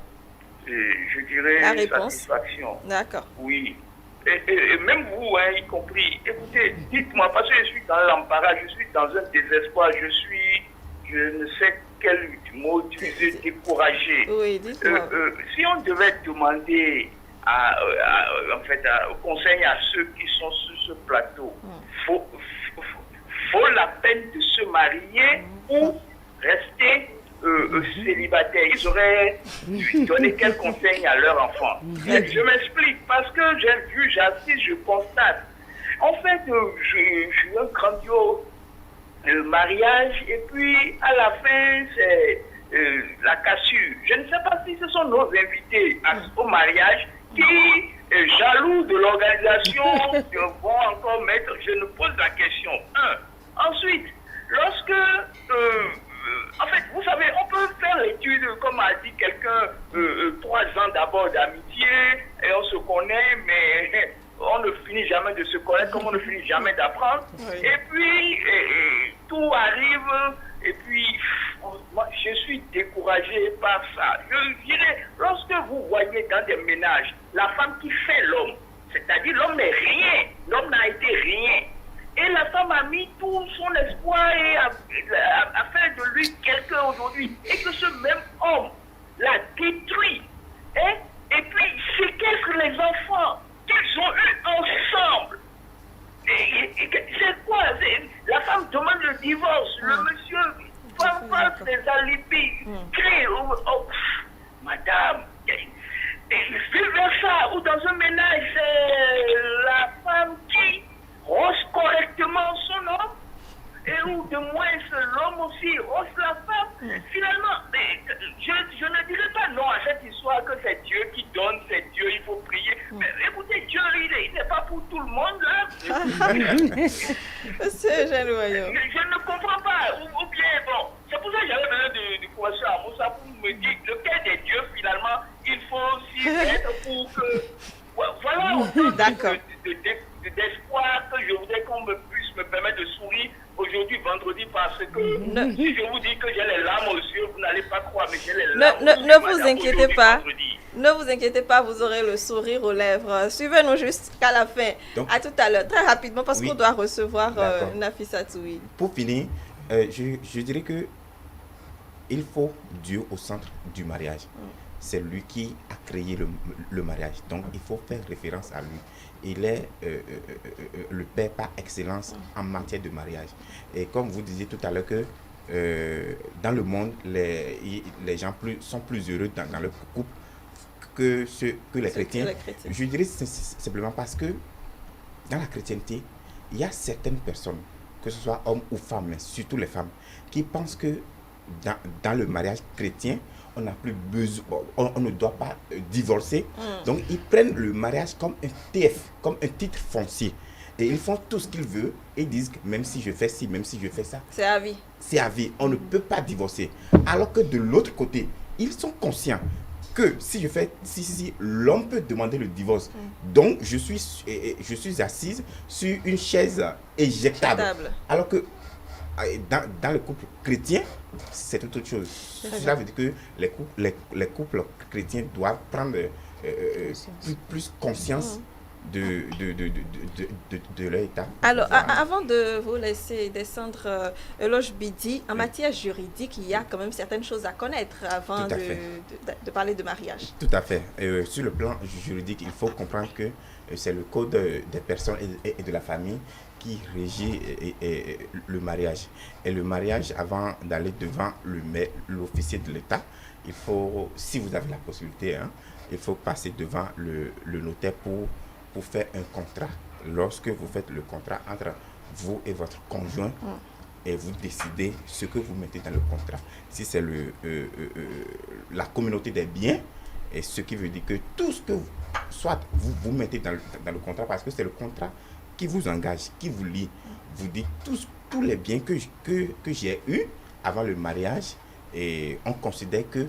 je dirais, la réponse. Satisfaction. D'accord. Oui. Et même vous, hein, y compris. Écoutez, dites-moi, parce que je suis dans l'embarras, je suis dans un désespoir, je ne sais quel mot utiliser, découragé. Oui, dites-moi. Si on devait demander au conseil à ceux qui sont sur ce plateau, vaut la peine de se marier ou rester célibataires, ils auraient donné quel conseil à leur enfant? Je m'explique, parce que j'ai vu, j'assiste, je constate. En fait, j'ai eu un grandiose mariage et puis à la fin, c'est la cassure. Je ne sais pas si ce sont nos invités au mariage qui, jaloux de l'organisation, vont encore mettre, je ne pose la question. Ensuite, lorsque en fait, vous savez, on peut faire l'étude, comme a dit quelqu'un, 3 ans d'abord d'amitié, et on se connaît, mais on ne finit jamais de se connaître, comme on ne finit jamais d'apprendre. Oui. Et puis, tout arrive, et puis, moi, je suis découragé par ça. Je dirais, lorsque vous voyez dans des ménages, la femme qui fait l'homme, c'est-à-dire l'homme n'est rien, l'homme n'a été rien. Et la femme a mis tout son espoir et a fait de lui quelqu'un aujourd'hui. Et que ce même homme l'a détruit. Et puis séquestre les enfants qu'ils ont eus ensemble. C'est quoi? La femme demande le divorce. Le monsieur passe des alibis. Crée. Madame. Et vice-versa. Ou dans un ménage, c'est la femme qui rose correctement son homme, et ou de moins l'homme aussi rose la femme. Finalement, je ne dirais pas non à cette histoire que c'est Dieu qui donne, c'est Dieu, il faut prier. Mais écoutez, Dieu, il n'est pas pour tout le monde, là. Monsieur Eugène Voyon. Je ne comprends pas. Ou bien, bon, c'est pour ça que j'avais besoin du professeur Amoussa pour me dire lequel des dieux, finalement, il faut s'y mettre pour que... Voilà, d'accord. D'espoir que je voudrais qu'on puisse me permettre de sourire aujourd'hui, vendredi, parce que si je vous dis que j'ai les larmes aux yeux, vous n'allez pas croire, mais j'ai les larmes aux yeux. Ne vous inquiétez pas. Ne vous inquiétez pas, vous aurez le sourire aux lèvres. Suivez-nous jusqu'à la fin. Donc, à tout à l'heure, très rapidement, parce qu'on doit recevoir Nafissa Toui. Pour finir, je dirais que il faut Dieu au centre du mariage. C'est lui qui a créé le mariage. Donc, il faut faire référence à lui. Il est le père par excellence en matière de mariage. Et comme vous disiez tout à l'heure que dans le monde, les gens sont plus heureux dans le couple que les chrétiens. Je dirais simplement parce que dans la chrétienté, il y a certaines personnes, que ce soit hommes ou femmes, mais surtout les femmes, qui pensent que dans le mariage chrétien, on n'a plus besoin, on ne doit pas divorcer. Donc, ils prennent le mariage comme un TF, comme un titre foncier. Et ils font tout ce qu'ils veulent et disent que même si je fais ci, même si je fais ça, c'est à vie. C'est à vie. On ne peut pas divorcer. Alors que de l'autre côté, ils sont conscients que si je fais si, l'homme peut demander le divorce. Donc, je suis assise sur une chaise éjectable. Alors que dans le couple chrétien, c'est toute autre chose. Cela veut dire que les couples chrétiens doivent prendre plus conscience de leur état. Alors, avant de vous laisser descendre, Eloge Bidi, en matière juridique, il y a quand même certaines choses à connaître avant de parler de mariage. Tout à fait. Sur le plan juridique, il faut comprendre que c'est le code des personnes et de la famille qui régit le mariage. Et le mariage, avant d'aller devant l'officier de l'État, il faut, si vous avez la possibilité, il faut passer devant le notaire pour faire un contrat. Lorsque vous faites le contrat entre vous et votre conjoint, et vous décidez ce que vous mettez dans le contrat. Si c'est la communauté des biens, et ce qui veut dire que tout ce que vous mettez dans le contrat, parce que c'est le contrat qui vous engage, qui vous lie, vous dites tous les biens que j'ai eus avant le mariage, et on considère que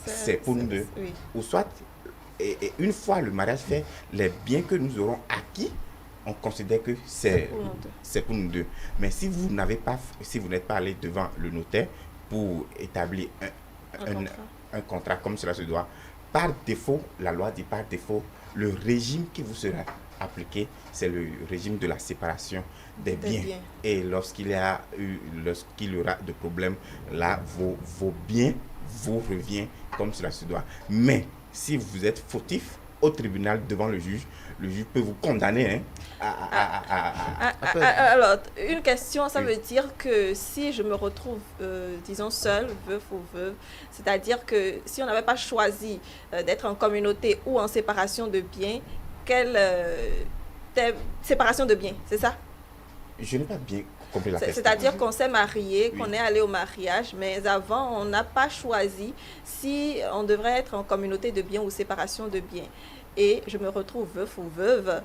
c'est pour nous deux. Oui. Ou soit, et une fois le mariage fait, les biens que nous aurons acquis, on considère que c'est pour nous deux. Mais si vous n'êtes pas allé devant le notaire pour établir un contrat comme cela se doit, par défaut, la loi dit par défaut, le régime qui vous sera appliqué, c'est le régime de la séparation des biens. Et lorsqu'il y aura de problèmes, là, vos biens vous reviennent comme cela se doit. Mais si vous êtes fautif au tribunal devant le juge peut vous condamner. Alors, une question, ça veut dire que si je me retrouve, disons, seule, veuf ou veuve, c'est-à-dire que si on n'avait pas choisi d'être en communauté ou en séparation de biens, quelle séparation de biens, c'est ça? Je n'ai pas bien compris la question. C'est-à-dire qu'on s'est marié, qu'on est allé au mariage, mais avant, on n'a pas choisi si on devrait être en communauté de biens ou séparation de biens. Et je me retrouve veuf ou veuve.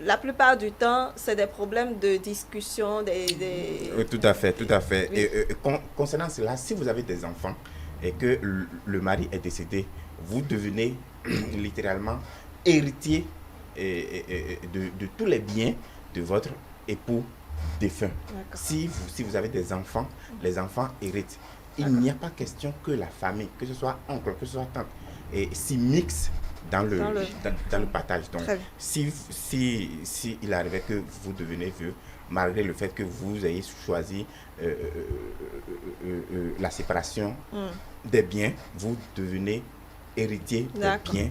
La plupart du temps, c'est des problèmes de discussion, Tout à fait. Oui. Et concernant cela, si vous avez des enfants et que le mari est décédé, vous devenez littéralement héritier de tous les biens de votre époux défunt. Si vous avez des enfants, les enfants héritent. Il n'y a pas question que la famille, que ce soit oncle, que ce soit tante, s'y mixe dans le partage. Donc, si il arrivait que vous devenez vieux, malgré le fait que vous ayez choisi la séparation des biens, vous devenez héritier des biens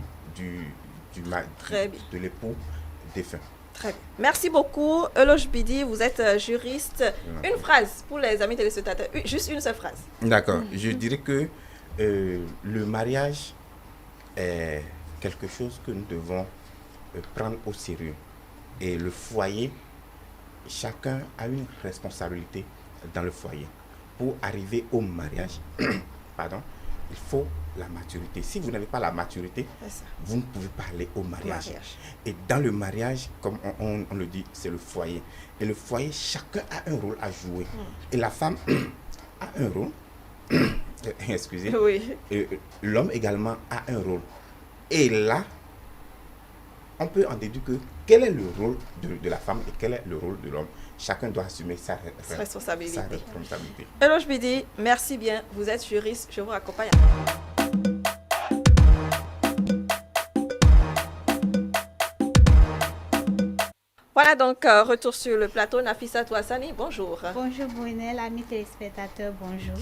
de l'époux défunt. Très bien. Merci beaucoup. Eloge Bidi, vous êtes juriste. Une phrase pour les amis téléspectateurs. Juste une seule phrase. D'accord. Je dirais que le mariage est quelque chose que nous devons prendre au sérieux. Et le foyer, chacun a une responsabilité dans le foyer. Pour arriver au mariage, il faut la maturité. Si vous n'avez pas la maturité, vous ne pouvez pas aller au mariage. Et dans le mariage, comme on le dit, c'est le foyer. Et le foyer, chacun a un rôle à jouer. Et la femme a un rôle. Excusez. Oui. Et l'homme également a un rôle. Et là, on peut en déduire que quel est le rôle de la femme et quel est le rôle de l'homme. Chacun doit assumer sa responsabilité. Eloge Bidi, merci bien. Vous êtes juriste. Je vous raccompagne. Voilà donc, retour sur le plateau. Nafissa Touassani, bonjour. Bonjour Brunel, amis téléspectateurs, bonjour.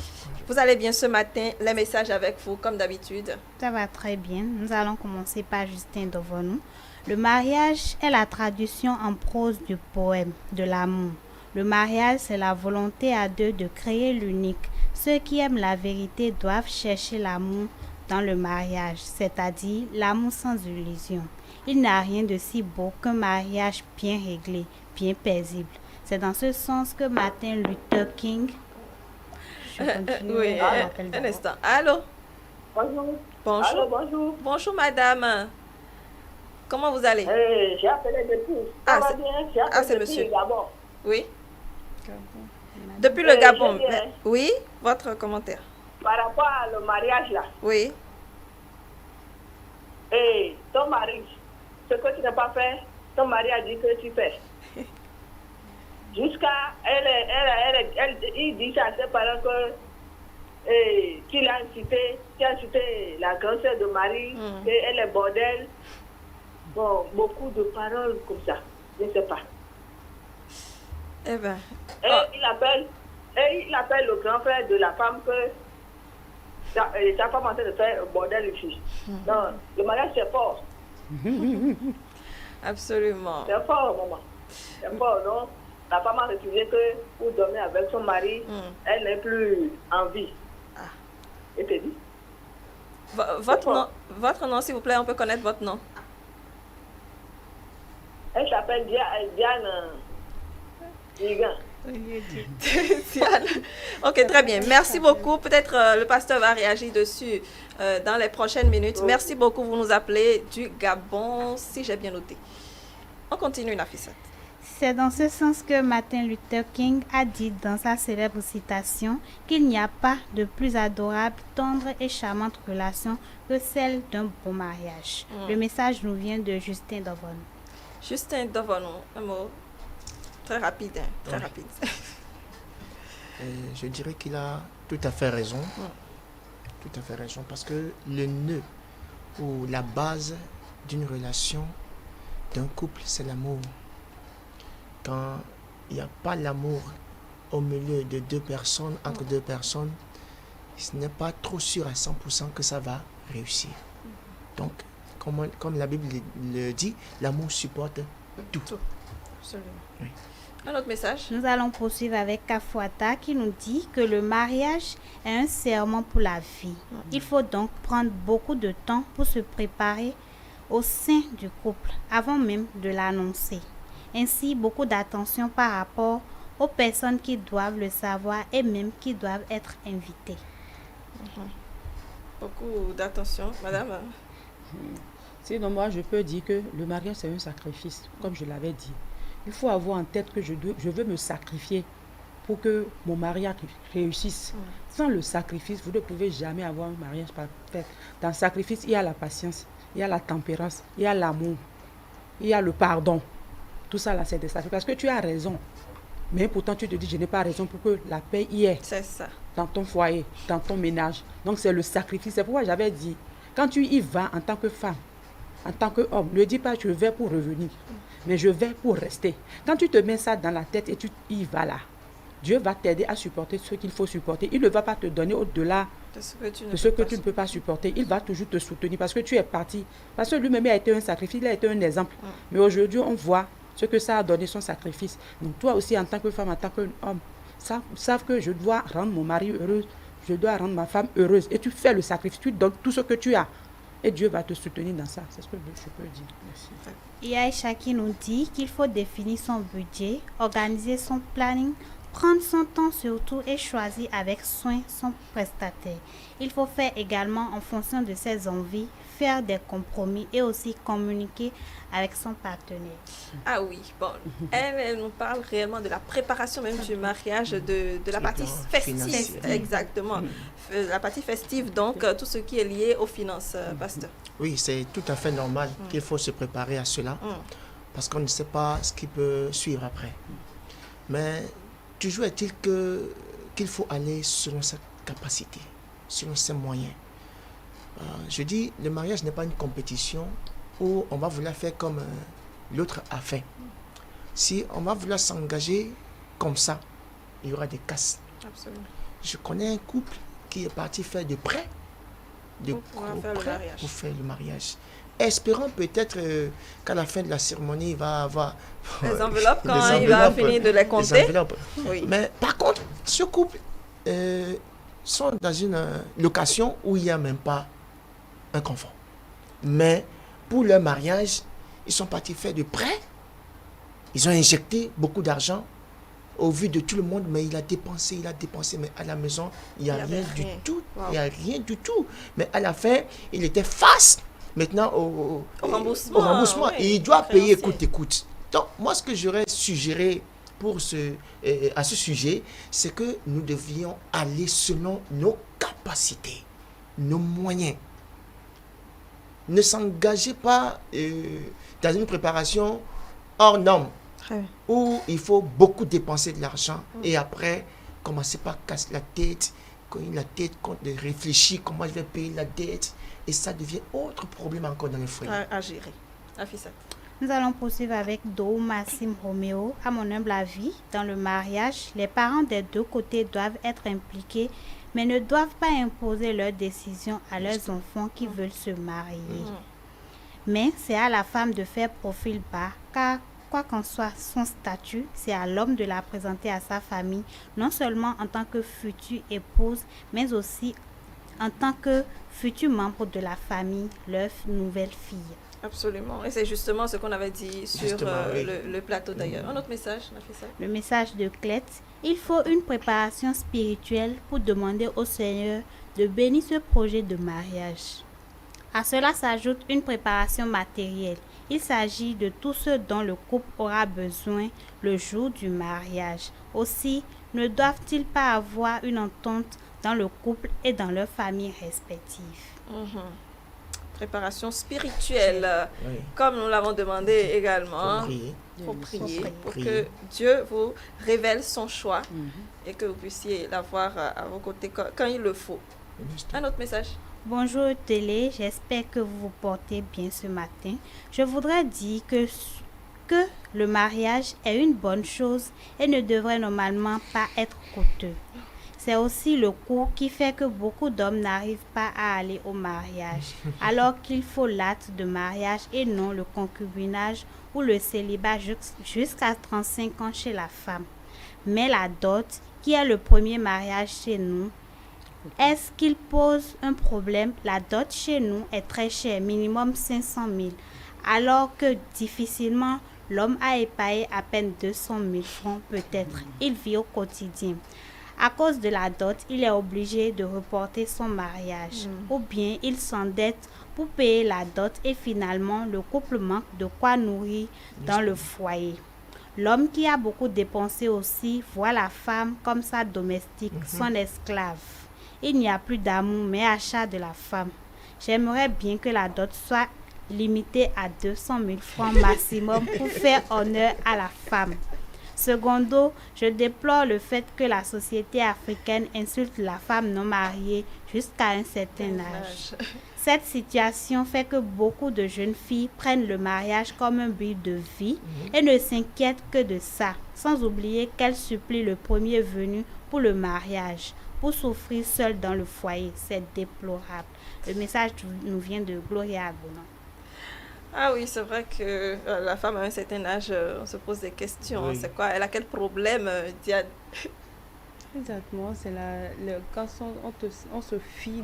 Vous allez bien ce matin, les messages avec vous comme d'habitude. Ça va très bien. Nous allons commencer par Justin devant nous. Le mariage est la traduction en prose du poème de l'amour. Le mariage, c'est la volonté à deux de créer l'unique. Ceux qui aiment la vérité doivent chercher l'amour dans le mariage, c'est-à-dire l'amour sans illusion. Il n'y a rien de si beau qu'un mariage bien réglé, bien paisible. C'est dans ce sens que Martin Luther King... Oui, un instant. Allô? Bonjour. Bonjour. Allô, bonjour. Bonjour, madame. Comment vous allez? J'ai appelé depuis. Ça va bien? C'est monsieur. Gabon. Oui. Depuis le Gabon. Oui, votre commentaire. Par rapport au mariage là. Oui. Et ton mari, ce que tu n'as pas fait, ton mari a dit que tu fais. Jusqu'à il dit à ses parents qu'il a incité la grande sœur de Marie, qu'elle est bordel. Bon, beaucoup de paroles comme ça. Je ne sais pas. Eh ben. Il appelle le grand frère de la femme que sa femme est en train de faire un bordel ici. Non, le mariage c'est fort. Absolument. C'est fort, maman. C'est fort, non? La femme a refusé que pour dormir avec son mari, elle n'est plus en vie. Et t'es dit? Votre nom, s'il vous plaît, on peut connaître votre nom. Elle s'appelle Diane Ligan. Ok, très bien. Merci beaucoup. Peut-être le pasteur va réagir dessus dans les prochaines minutes. Merci beaucoup. Vous nous appelez du Gabon, si j'ai bien noté. On continue, Nafisat. C'est dans ce sens que Martin Luther King a dit dans sa célèbre citation qu'il n'y a pas de plus adorable, tendre et charmante relation que celle d'un bon mariage. Le message nous vient de Justin Dovon. Justin Dovon, un mot très rapide, très rapide. Je dirais qu'il a tout à fait raison. Tout à fait raison, parce que le nœud ou la base d'une relation, d'un couple, c'est l'amour. Quand il n'y a pas l'amour au milieu de deux personnes, entre deux personnes, ce n'est pas trop sûr à 100% que ça va réussir. Donc, comme la Bible le dit, l'amour supporte tout. Absolument. Oui. Un autre message. Nous allons poursuivre avec Kafouata qui nous dit que le mariage est un serment pour la vie. Il faut donc prendre beaucoup de temps pour se préparer au sein du couple avant même de l'annoncer. Ainsi, beaucoup d'attention par rapport aux personnes qui doivent le savoir et même qui doivent être invitées. Beaucoup d'attention, madame. Sinon, moi, je peux dire que le mariage, c'est un sacrifice, comme je l'avais dit. Il faut avoir en tête que je veux me sacrifier pour que mon mariage réussisse. Sans le sacrifice, vous ne pouvez jamais avoir un mariage parfait. Dans le sacrifice, il y a la patience, il y a la tempérance, il y a l'amour, il y a le pardon. Tout ça, là, c'est des sacrifices. Parce que tu as raison. Mais pourtant, tu te dis, je n'ai pas raison pour que la paix y est. C'est ça. Dans ton foyer, dans ton ménage. Donc, c'est le sacrifice. C'est pourquoi j'avais dit, quand tu y vas en tant que femme, en tant qu'homme, ne dis pas, je vais pour revenir. Mais je vais pour rester. Quand tu te mets ça dans la tête et tu y vas là, Dieu va t'aider à supporter ce qu'il faut supporter. Il ne va pas te donner au-delà de ce que tu ne peux pas supporter. Il va toujours te soutenir parce que tu es parti. Parce que lui-même a été un sacrifice, il a été un exemple. Mais aujourd'hui, on voit ce que ça a donné, son sacrifice. Donc toi aussi, en tant que femme, en tant qu'homme, savent que je dois rendre mon mari heureux, je dois rendre ma femme heureuse. Et tu fais le sacrifice, tu donnes tout ce que tu as. Et Dieu va te soutenir dans ça. C'est ce que je peux dire. Merci. Il y a Aïcha qui nous dit qu'il faut définir son budget, organiser son planning, prendre son temps surtout et choisir avec soin son prestataire. Il faut faire également en fonction de ses envies, faire des compromis et aussi communiquer avec son partenaire. Ah oui, bon, elle nous parle réellement de la préparation même du mariage, de la partie festive. Exactement. La partie festive, donc tout ce qui est lié aux finances, pasteur. Oui, c'est tout à fait normal qu'il faut se préparer à cela, parce qu'on ne sait pas ce qui peut suivre après. Mais toujours est-il qu'il faut aller selon sa capacité, selon ses moyens. Je dis, le mariage n'est pas une compétition où on va vouloir faire comme l'autre a fait. Si on va vouloir s'engager comme ça, il y aura des casses. Absolument. Je connais un couple qui est parti faire des prêts, pour faire le mariage. Espérons peut-être qu'à la fin de la cérémonie, il va avoir les enveloppes quand il va finir de les compter. Oui. Mais par contre, ce couple sont dans une location où il n'y a même pas un confort. Mais pour leur mariage, ils sont partis faire des prêts. Ils ont injecté beaucoup d'argent au vu de tout le monde, mais il a dépensé, mais à la maison, il n'y a rien du tout. Il n'y a rien du tout. Mais à la fin, il était face maintenant au remboursement. Oui, et il doit payer coûte. Donc, moi, ce que j'aurais suggéré à ce sujet, c'est que nous devions aller selon nos capacités, nos moyens. Ne s'engagez pas dans une préparation hors norme, où il faut beaucoup dépenser de l'argent et après, commencer par casser la tête, de réfléchir comment je vais payer la dette. Et ça devient autre problème encore dans le foyer. À gérer. Afissa. Nous allons poursuivre avec Dou Massim Roméo. À mon humble avis, dans le mariage, les parents des deux côtés doivent être impliqués, mais ne doivent pas imposer leurs décisions à leurs enfants qui veulent se marier. Mais c'est à la femme de faire profil bas, car quoi qu'en soit son statut, c'est à l'homme de la présenter à sa famille, non seulement en tant que future épouse, mais aussi en tant que futur membre de la famille, leur nouvelle fille. Absolument. Et c'est justement ce qu'on avait dit sur le plateau d'ailleurs. Un autre message, Nafissa. Le message de Clette. Il faut une préparation spirituelle pour demander au Seigneur de bénir ce projet de mariage. À cela s'ajoute une préparation matérielle. Il s'agit de tout ce dont le couple aura besoin le jour du mariage. Aussi, ne doivent-ils pas avoir une entente dans le couple et dans leurs familles respectives? Préparation spirituelle, comme nous l'avons demandé également. Pour prier, pour que Dieu vous révèle son choix et que vous puissiez l'avoir à vos côtés quand il le faut. Un autre message. Bonjour télé, j'espère que vous vous portez bien ce matin. Je voudrais dire que le mariage est une bonne chose et ne devrait normalement pas être coûteux. C'est aussi le coût qui fait que beaucoup d'hommes n'arrivent pas à aller au mariage, alors qu'il faut l'acte de mariage et non le concubinage ou le célibat jusqu'à 35 ans chez la femme. Mais la dot, qui est le premier mariage chez nous, est-ce qu'il pose un problème? La dot chez nous est très chère, minimum 500 000, alors que difficilement l'homme a épargné à peine 200 000 francs peut-être. Il vit au quotidien. À cause de la dot, il est obligé de reporter son mariage. Ou bien il s'endette pour payer la dot et finalement le couple manque de quoi nourrir dans le foyer. L'homme qui a beaucoup dépensé aussi voit la femme comme sa domestique, son esclave. Il n'y a plus d'amour mais achat de la femme. J'aimerais bien que la dot soit limitée à 200 000 francs maximum pour faire honneur à la femme. Secondo, je déplore le fait que la société africaine insulte la femme non mariée jusqu'à un certain âge. Cette situation fait que beaucoup de jeunes filles prennent le mariage comme un but de vie et ne s'inquiètent que de ça, sans oublier qu'elles supplient le premier venu pour le mariage, pour souffrir seule dans le foyer. C'est déplorable. Le message nous vient de Gloria Agonon. Ah oui, c'est vrai que la femme à un certain âge, on se pose des questions. Oui. C'est quoi? Elle a quel problème, Diane? Exactement, c'est quand on se fie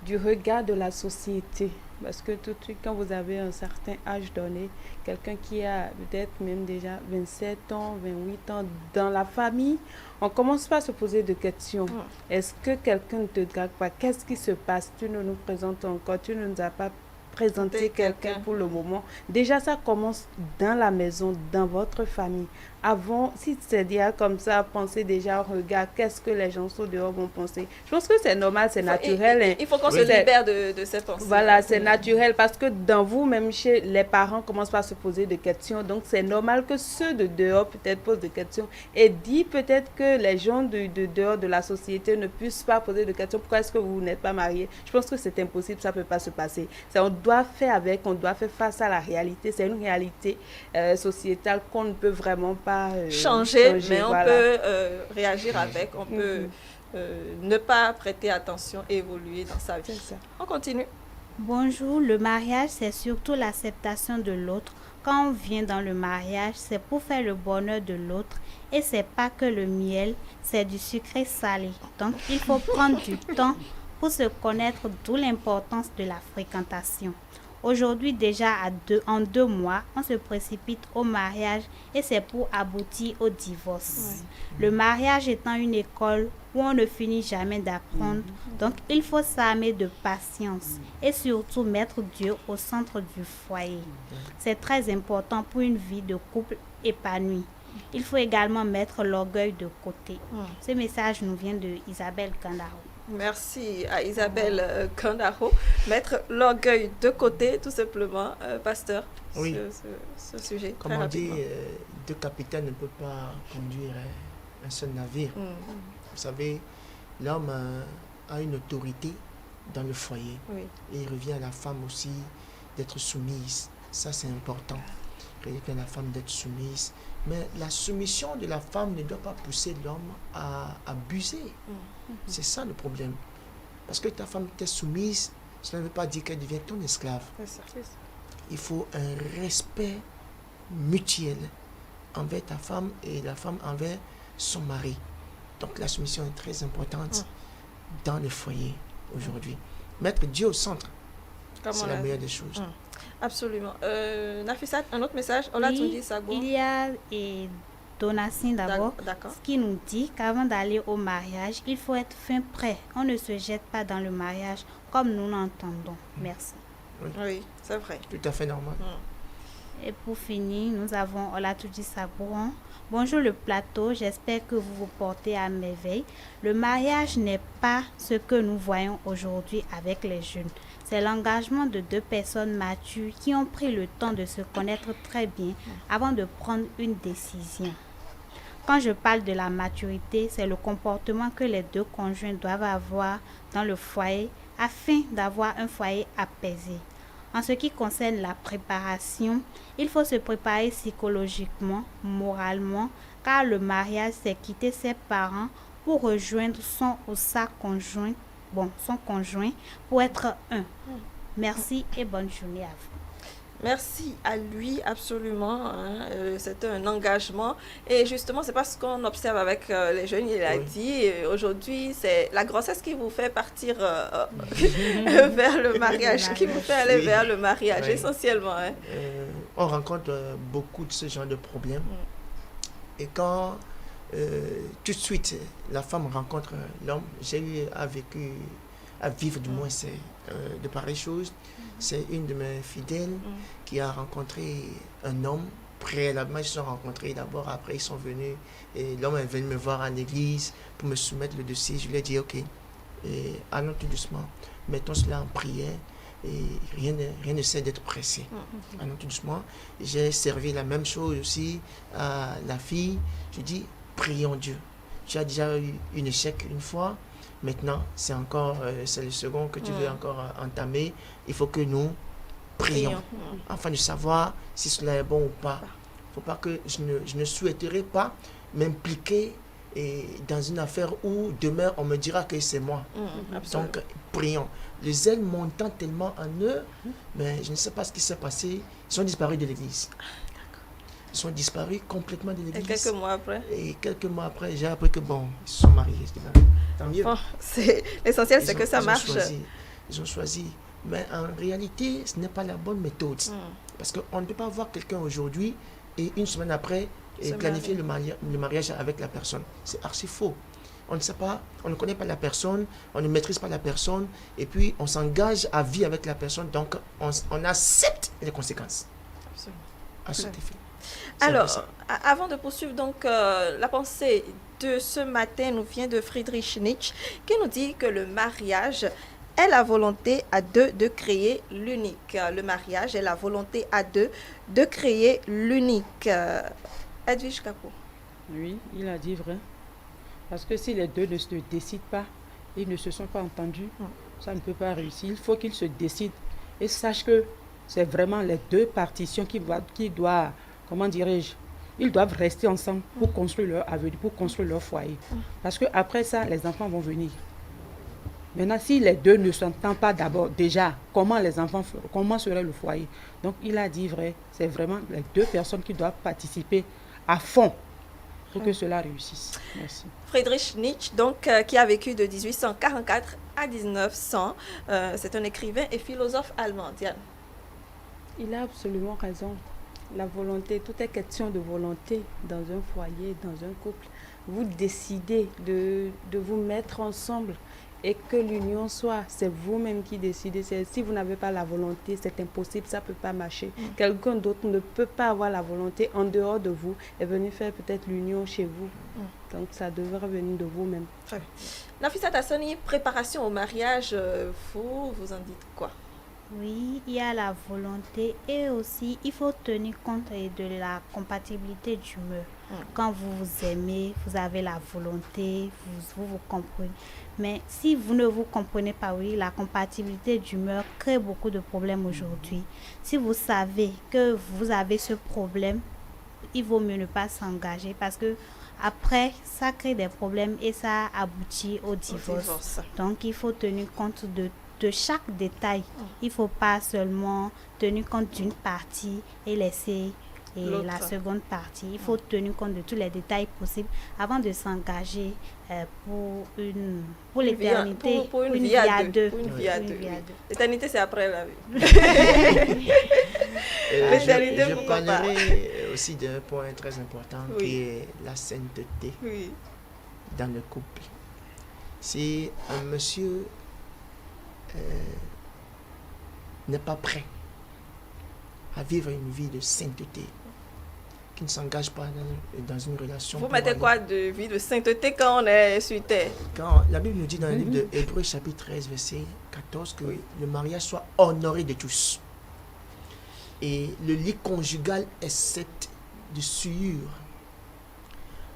du regard de la société. Parce que tout de suite, quand vous avez un certain âge donné, quelqu'un qui a peut-être même déjà 27 ans, 28 ans dans la famille, on commence pas à se poser de questions. Est-ce que quelqu'un ne te drague pas? Qu'est-ce qui se passe? Tu ne nous présentes encore, tu ne nous as pas présenter quelqu'un pour le moment. Déjà, ça commence dans la maison, dans votre famille. Avant, si c'est déjà comme ça, pensez déjà, regarde, qu'est-ce que les gens sont dehors vont penser. Je pense que c'est normal, c'est naturel. Il faut qu'on se libère de cette pensée. Voilà, c'est naturel parce que dans vous, même chez les parents, commencent pas à se poser de questions. Donc, c'est normal que ceux de dehors peut-être posent des questions et dit peut-être que les gens de dehors de la société ne puissent pas poser de questions. Pourquoi est-ce que vous n'êtes pas mariés? Je pense que c'est impossible, ça peut pas se passer. On doit faire face à la réalité. C'est une réalité sociétale qu'on ne peut vraiment pas changer, mais on peut réagir avec, on peut ne pas prêter attention et évoluer dans sa vie. On continue. Bonjour, le mariage, c'est surtout l'acceptation de l'autre. Quand on vient dans le mariage, c'est pour faire le bonheur de l'autre et c'est pas que le miel, c'est du sucré salé. Donc, il faut prendre du temps pour se connaître, d'où l'importance de la fréquentation. Aujourd'hui, déjà en 2 mois, on se précipite au mariage et c'est pour aboutir au divorce. Le mariage étant une école où on ne finit jamais d'apprendre, donc il faut s'armer de patience et surtout mettre Dieu au centre du foyer. C'est très important pour une vie de couple épanouie. Il faut également mettre l'orgueil de côté. Ce message nous vient de Isabelle Kandaro. Merci à Isabelle Kandaro. Mettre l'orgueil de côté, tout simplement, pasteur, oui. ce sujet. Comme on dit, 2 capitaines ne peuvent pas conduire un seul navire. Vous savez, l'homme a une autorité dans le foyer. Et il revient à la femme aussi d'être soumise. Ça, c'est important. Il revient à la femme d'être soumise. Mais la soumission de la femme ne doit pas pousser l'homme à abuser. C'est ça le problème. Parce que ta femme t'est soumise, cela ne veut pas dire qu'elle devient ton esclave. Il faut un respect mutuel envers ta femme et la femme envers son mari. Donc la soumission est très importante dans le foyer aujourd'hui. Mettre Dieu au centre, c'est la meilleure des choses. Absolument. Nafissat, un autre message. On l'a tout dit, ça. Il y a Donatien d'abord, qui nous dit qu'avant d'aller au mariage, il faut être fin prêt. On ne se jette pas dans le mariage comme nous l'entendons. Merci. Oui, c'est vrai. Tout à fait normal. Et pour finir, nous avons Olatoudi Sabouron. Bonjour le plateau, j'espère que vous vous portez à merveille. Le mariage n'est pas ce que nous voyons aujourd'hui avec les jeunes. C'est l'engagement de deux personnes matures qui ont pris le temps de se connaître très bien avant de prendre une décision. Quand je parle de la maturité, c'est le comportement que les deux conjoints doivent avoir dans le foyer afin d'avoir un foyer apaisé. En ce qui concerne la préparation, il faut se préparer psychologiquement, moralement, car le mariage, c'est quitter ses parents pour rejoindre son ou sa conjointe, son conjoint, pour être un. Merci et bonne journée à vous. Merci à lui, absolument. C'était un engagement. Et justement, c'est pas ce qu'on observe avec les jeunes. Il a dit, aujourd'hui, c'est la grossesse qui vous fait partir vers le mariage, qui vous fait aller vers le mariage, essentiellement. On rencontre beaucoup de ce genre de problèmes. Et quand tout de suite, la femme rencontre l'homme, j'ai eu à vivre du moins de pareilles choses. C'est une de mes fidèles qui a rencontré un homme. Préalablement, ils se sont rencontrés d'abord, après ils sont venus. Et l'homme est venu me voir à l'église pour me soumettre le dossier. Je lui ai dit, ok, allons tout doucement, mettons cela en prière. Et rien ne sert d'être pressé. Allons tout doucement. J'ai servi la même chose aussi à la fille. Je dis, prions Dieu. Tu as déjà eu un échec une fois. Maintenant, c'est le second que tu veux encore entamer. Il faut que nous prions afin de savoir si cela est bon ou pas. Il ne faut pas que je ne souhaiterais pas m'impliquer dans une affaire où demain on me dira que c'est moi. Donc, prions. Le zèle montant tellement en eux, mais je ne sais pas ce qui s'est passé. Ils sont disparus de l'église. Ils sont disparus complètement de l'église. Et quelques mois après, j'ai appris que ils se sont mariés. Tant mieux. L'essentiel, c'est que ça marche. Ils ont choisi. Mais en réalité, ce n'est pas la bonne méthode. Parce qu'on ne peut pas voir quelqu'un aujourd'hui et une semaine après planifier le mariage avec la personne. C'est archi faux. On ne sait pas, on ne connaît pas la personne, on ne maîtrise pas la personne et puis on s'engage à vie avec la personne. Donc, on accepte les conséquences. Absolument. À cet effet. Alors, avant de poursuivre, donc, la pensée de ce matin nous vient de Friedrich Nietzsche qui nous dit que le mariage est la volonté à deux de créer l'unique. Le mariage est la volonté à deux de créer l'unique. Edwige Capot. Oui, il a dit vrai. Parce que si les deux ne se décident pas, ils ne se sont pas entendus, ça ne peut pas réussir. Il faut qu'ils se décident et sachent que c'est vraiment les deux partitions qui doivent, comment dirais-je, ils doivent rester ensemble pour construire leur avenir, pour construire leur foyer. Parce qu'après ça, les enfants vont venir. Maintenant, si les deux ne s'entendent pas d'abord, déjà, comment serait le foyer? Donc, il a dit vrai, c'est vraiment les deux personnes qui doivent participer à fond pour que cela réussisse. Merci. Friedrich Nietzsche, donc, qui a vécu de 1844 à 1900, c'est un écrivain et philosophe allemand. Diane. Il a absolument raison. La volonté, tout est question de volonté dans un foyer, dans un couple. Vous décidez de vous mettre ensemble et que l'union soit, c'est vous-même qui décidez. Si vous n'avez pas la volonté, c'est impossible, ça ne peut pas marcher. Quelqu'un d'autre ne peut pas avoir la volonté en dehors de vous et venir faire peut-être l'union chez vous. Donc ça devrait venir de vous-même. Nafissa Tassoni, préparation au mariage, vous en dites quoi? Oui, il y a la volonté et aussi il faut tenir compte de la compatibilité d'humeur. Quand vous vous aimez, vous avez la volonté, vous comprenez. Mais si vous ne vous comprenez pas, oui, la compatibilité d'humeur crée beaucoup de problèmes aujourd'hui. Si vous savez que vous avez ce problème, il vaut mieux ne pas s'engager parce que après, ça crée des problèmes et ça aboutit au divorce. Donc, il faut tenir compte de chaque détail. Il ne faut pas seulement tenir compte d'une partie et laisser et la seconde partie. Il faut tenir compte de tous les détails possibles avant de s'engager pour l'éternité, pour une vie à deux. Pour une vie à deux. L'éternité, c'est après la vie. Je parlerai aussi d'un point très important qui est la sainteté dans le couple. Si un monsieur n'est pas prêt à vivre une vie de sainteté, qui ne s'engage pas dans une relation. Vous mettez quoi de vie de sainteté quand on est sur terre? Quand la Bible nous dit dans le livre de Hébreux chapitre 13 verset 14 que le mariage soit honoré de tous. Et le lit conjugal est cette de souillure.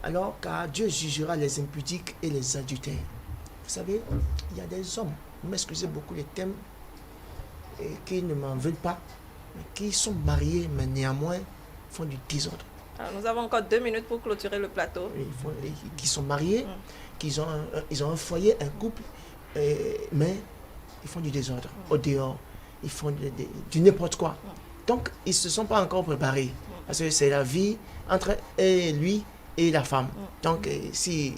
Alors car Dieu jugera les impudiques et les adultères. Vous savez, il y a des hommes, vous m'excusez beaucoup les thèmes, qui ne m'en veulent pas, mais qui sont mariés, mais néanmoins font du désordre. Alors, nous avons encore 2 minutes pour clôturer le plateau. Qui sont mariés, ils ont un foyer, un couple, mais ils font du désordre au dehors. Ils font du n'importe quoi. Donc, ils ne se sont pas encore préparés. Parce que c'est la vie entre lui et la femme. Donc, s'il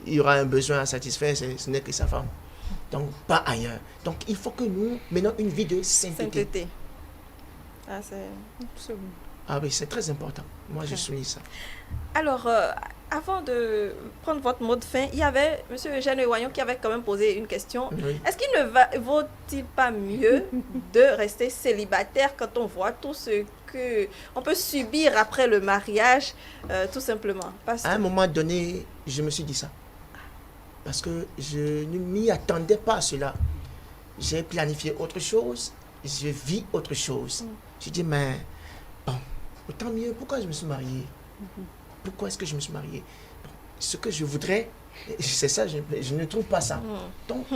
y aura un besoin à satisfaire, ce n'est que sa femme. Donc, pas ailleurs. Donc, il faut que nous menions une vie de sainteté. Ah, c'est... Ah oui, c'est très important. Moi, je souligne ça. Alors, avant de prendre votre mot de fin, il y avait M. Eugène Ewayon qui avait quand même posé une question. Oui. Est-ce qu'il ne vaut-il pas mieux de rester célibataire quand on voit tout ce qu'on peut subir après le mariage, tout simplement? À un moment donné, je me suis dit ça. Parce que je ne m'y attendais pas à cela. J'ai planifié autre chose, je vis autre chose. J'ai dit, mais bon, autant mieux, pourquoi je me suis marié? Pourquoi est-ce que je me suis marié? Bon, ce que je voudrais, c'est ça, je ne trouve pas ça. Donc,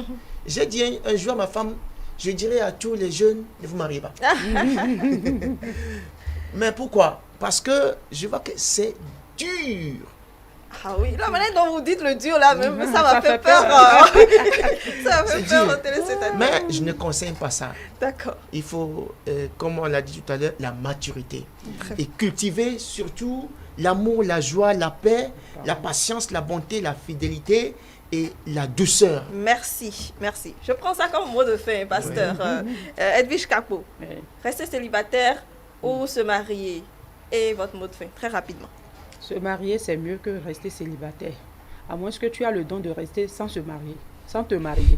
j'ai dit un jour à ma femme, je dirais à tous les jeunes, ne vous mariez pas. Mais pourquoi? Parce que je vois que c'est dur. Ah oui, la manière dont vous dites le dur là, même, ça m'a fait peur. Ça m'a fait peur au téléspectateur. Mais je ne conseille pas ça. D'accord. Il faut, comme on l'a dit tout à l'heure, la maturité. Et cultiver surtout l'amour, la joie, la paix, la patience, la bonté, la fidélité et la douceur. Merci, merci. Je prends ça comme mot de fin, pasteur. Edwige Kakpo, rester célibataire ou se marier? Et votre mot de fin, très rapidement. Se marier, c'est mieux que rester célibataire. À moins que tu as le don de rester sans se marier, sans te marier.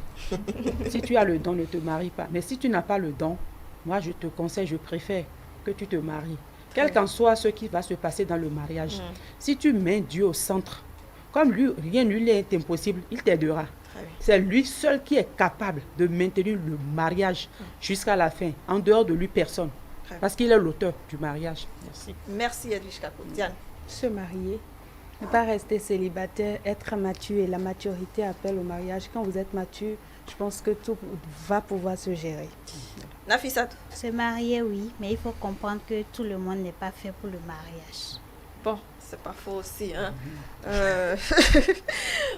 Si tu as le don, ne te marie pas. Mais si tu n'as pas le don, moi je te conseille, je préfère que tu te maries. Quel qu'en soit ce qui va se passer dans le mariage. Si tu mets Dieu au centre, comme lui, rien ne lui est impossible, il t'aidera. C'est lui seul qui est capable de maintenir le mariage jusqu'à la fin. En dehors de lui, personne. Parce qu'il est l'auteur du mariage. Merci. Merci Edwige Kakpo. Diane. Se marier, ne pas rester célibataire, être mature. Et la maturité appelle au mariage. Quand vous êtes mature, je pense que tout va pouvoir se gérer. Nafisat. Se marier, oui, mais il faut comprendre que tout le monde n'est pas fait pour le mariage. Bon, c'est pas faux aussi. Hein?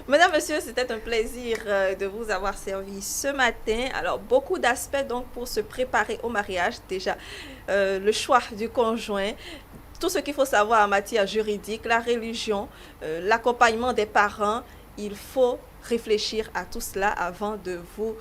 Mesdames, Messieurs, c'était un plaisir de vous avoir servi ce matin. Alors, beaucoup d'aspects donc pour se préparer au mariage. Déjà, le choix du conjoint, tout ce qu'il faut savoir en matière juridique, la religion, l'accompagnement des parents. Il faut réfléchir à tout cela avant de vous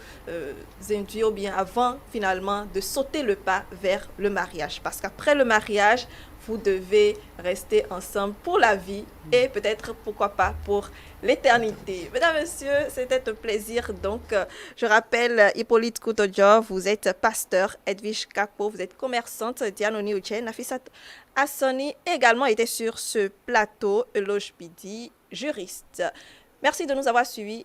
induire, ou bien avant finalement de sauter le pas vers le mariage. Parce qu'après le mariage, vous devez rester ensemble pour la vie et peut-être, pourquoi pas, pour l'éternité. Mesdames, Messieurs, c'était un plaisir. Donc, je rappelle, Hippolyte Koutodjo, vous êtes pasteur, Edwige Kakpo, vous êtes commerçante, Diane Oniouchen, Nafisat Assoni également était sur ce plateau, Eloge Bidi, juriste. Merci de nous avoir suivis.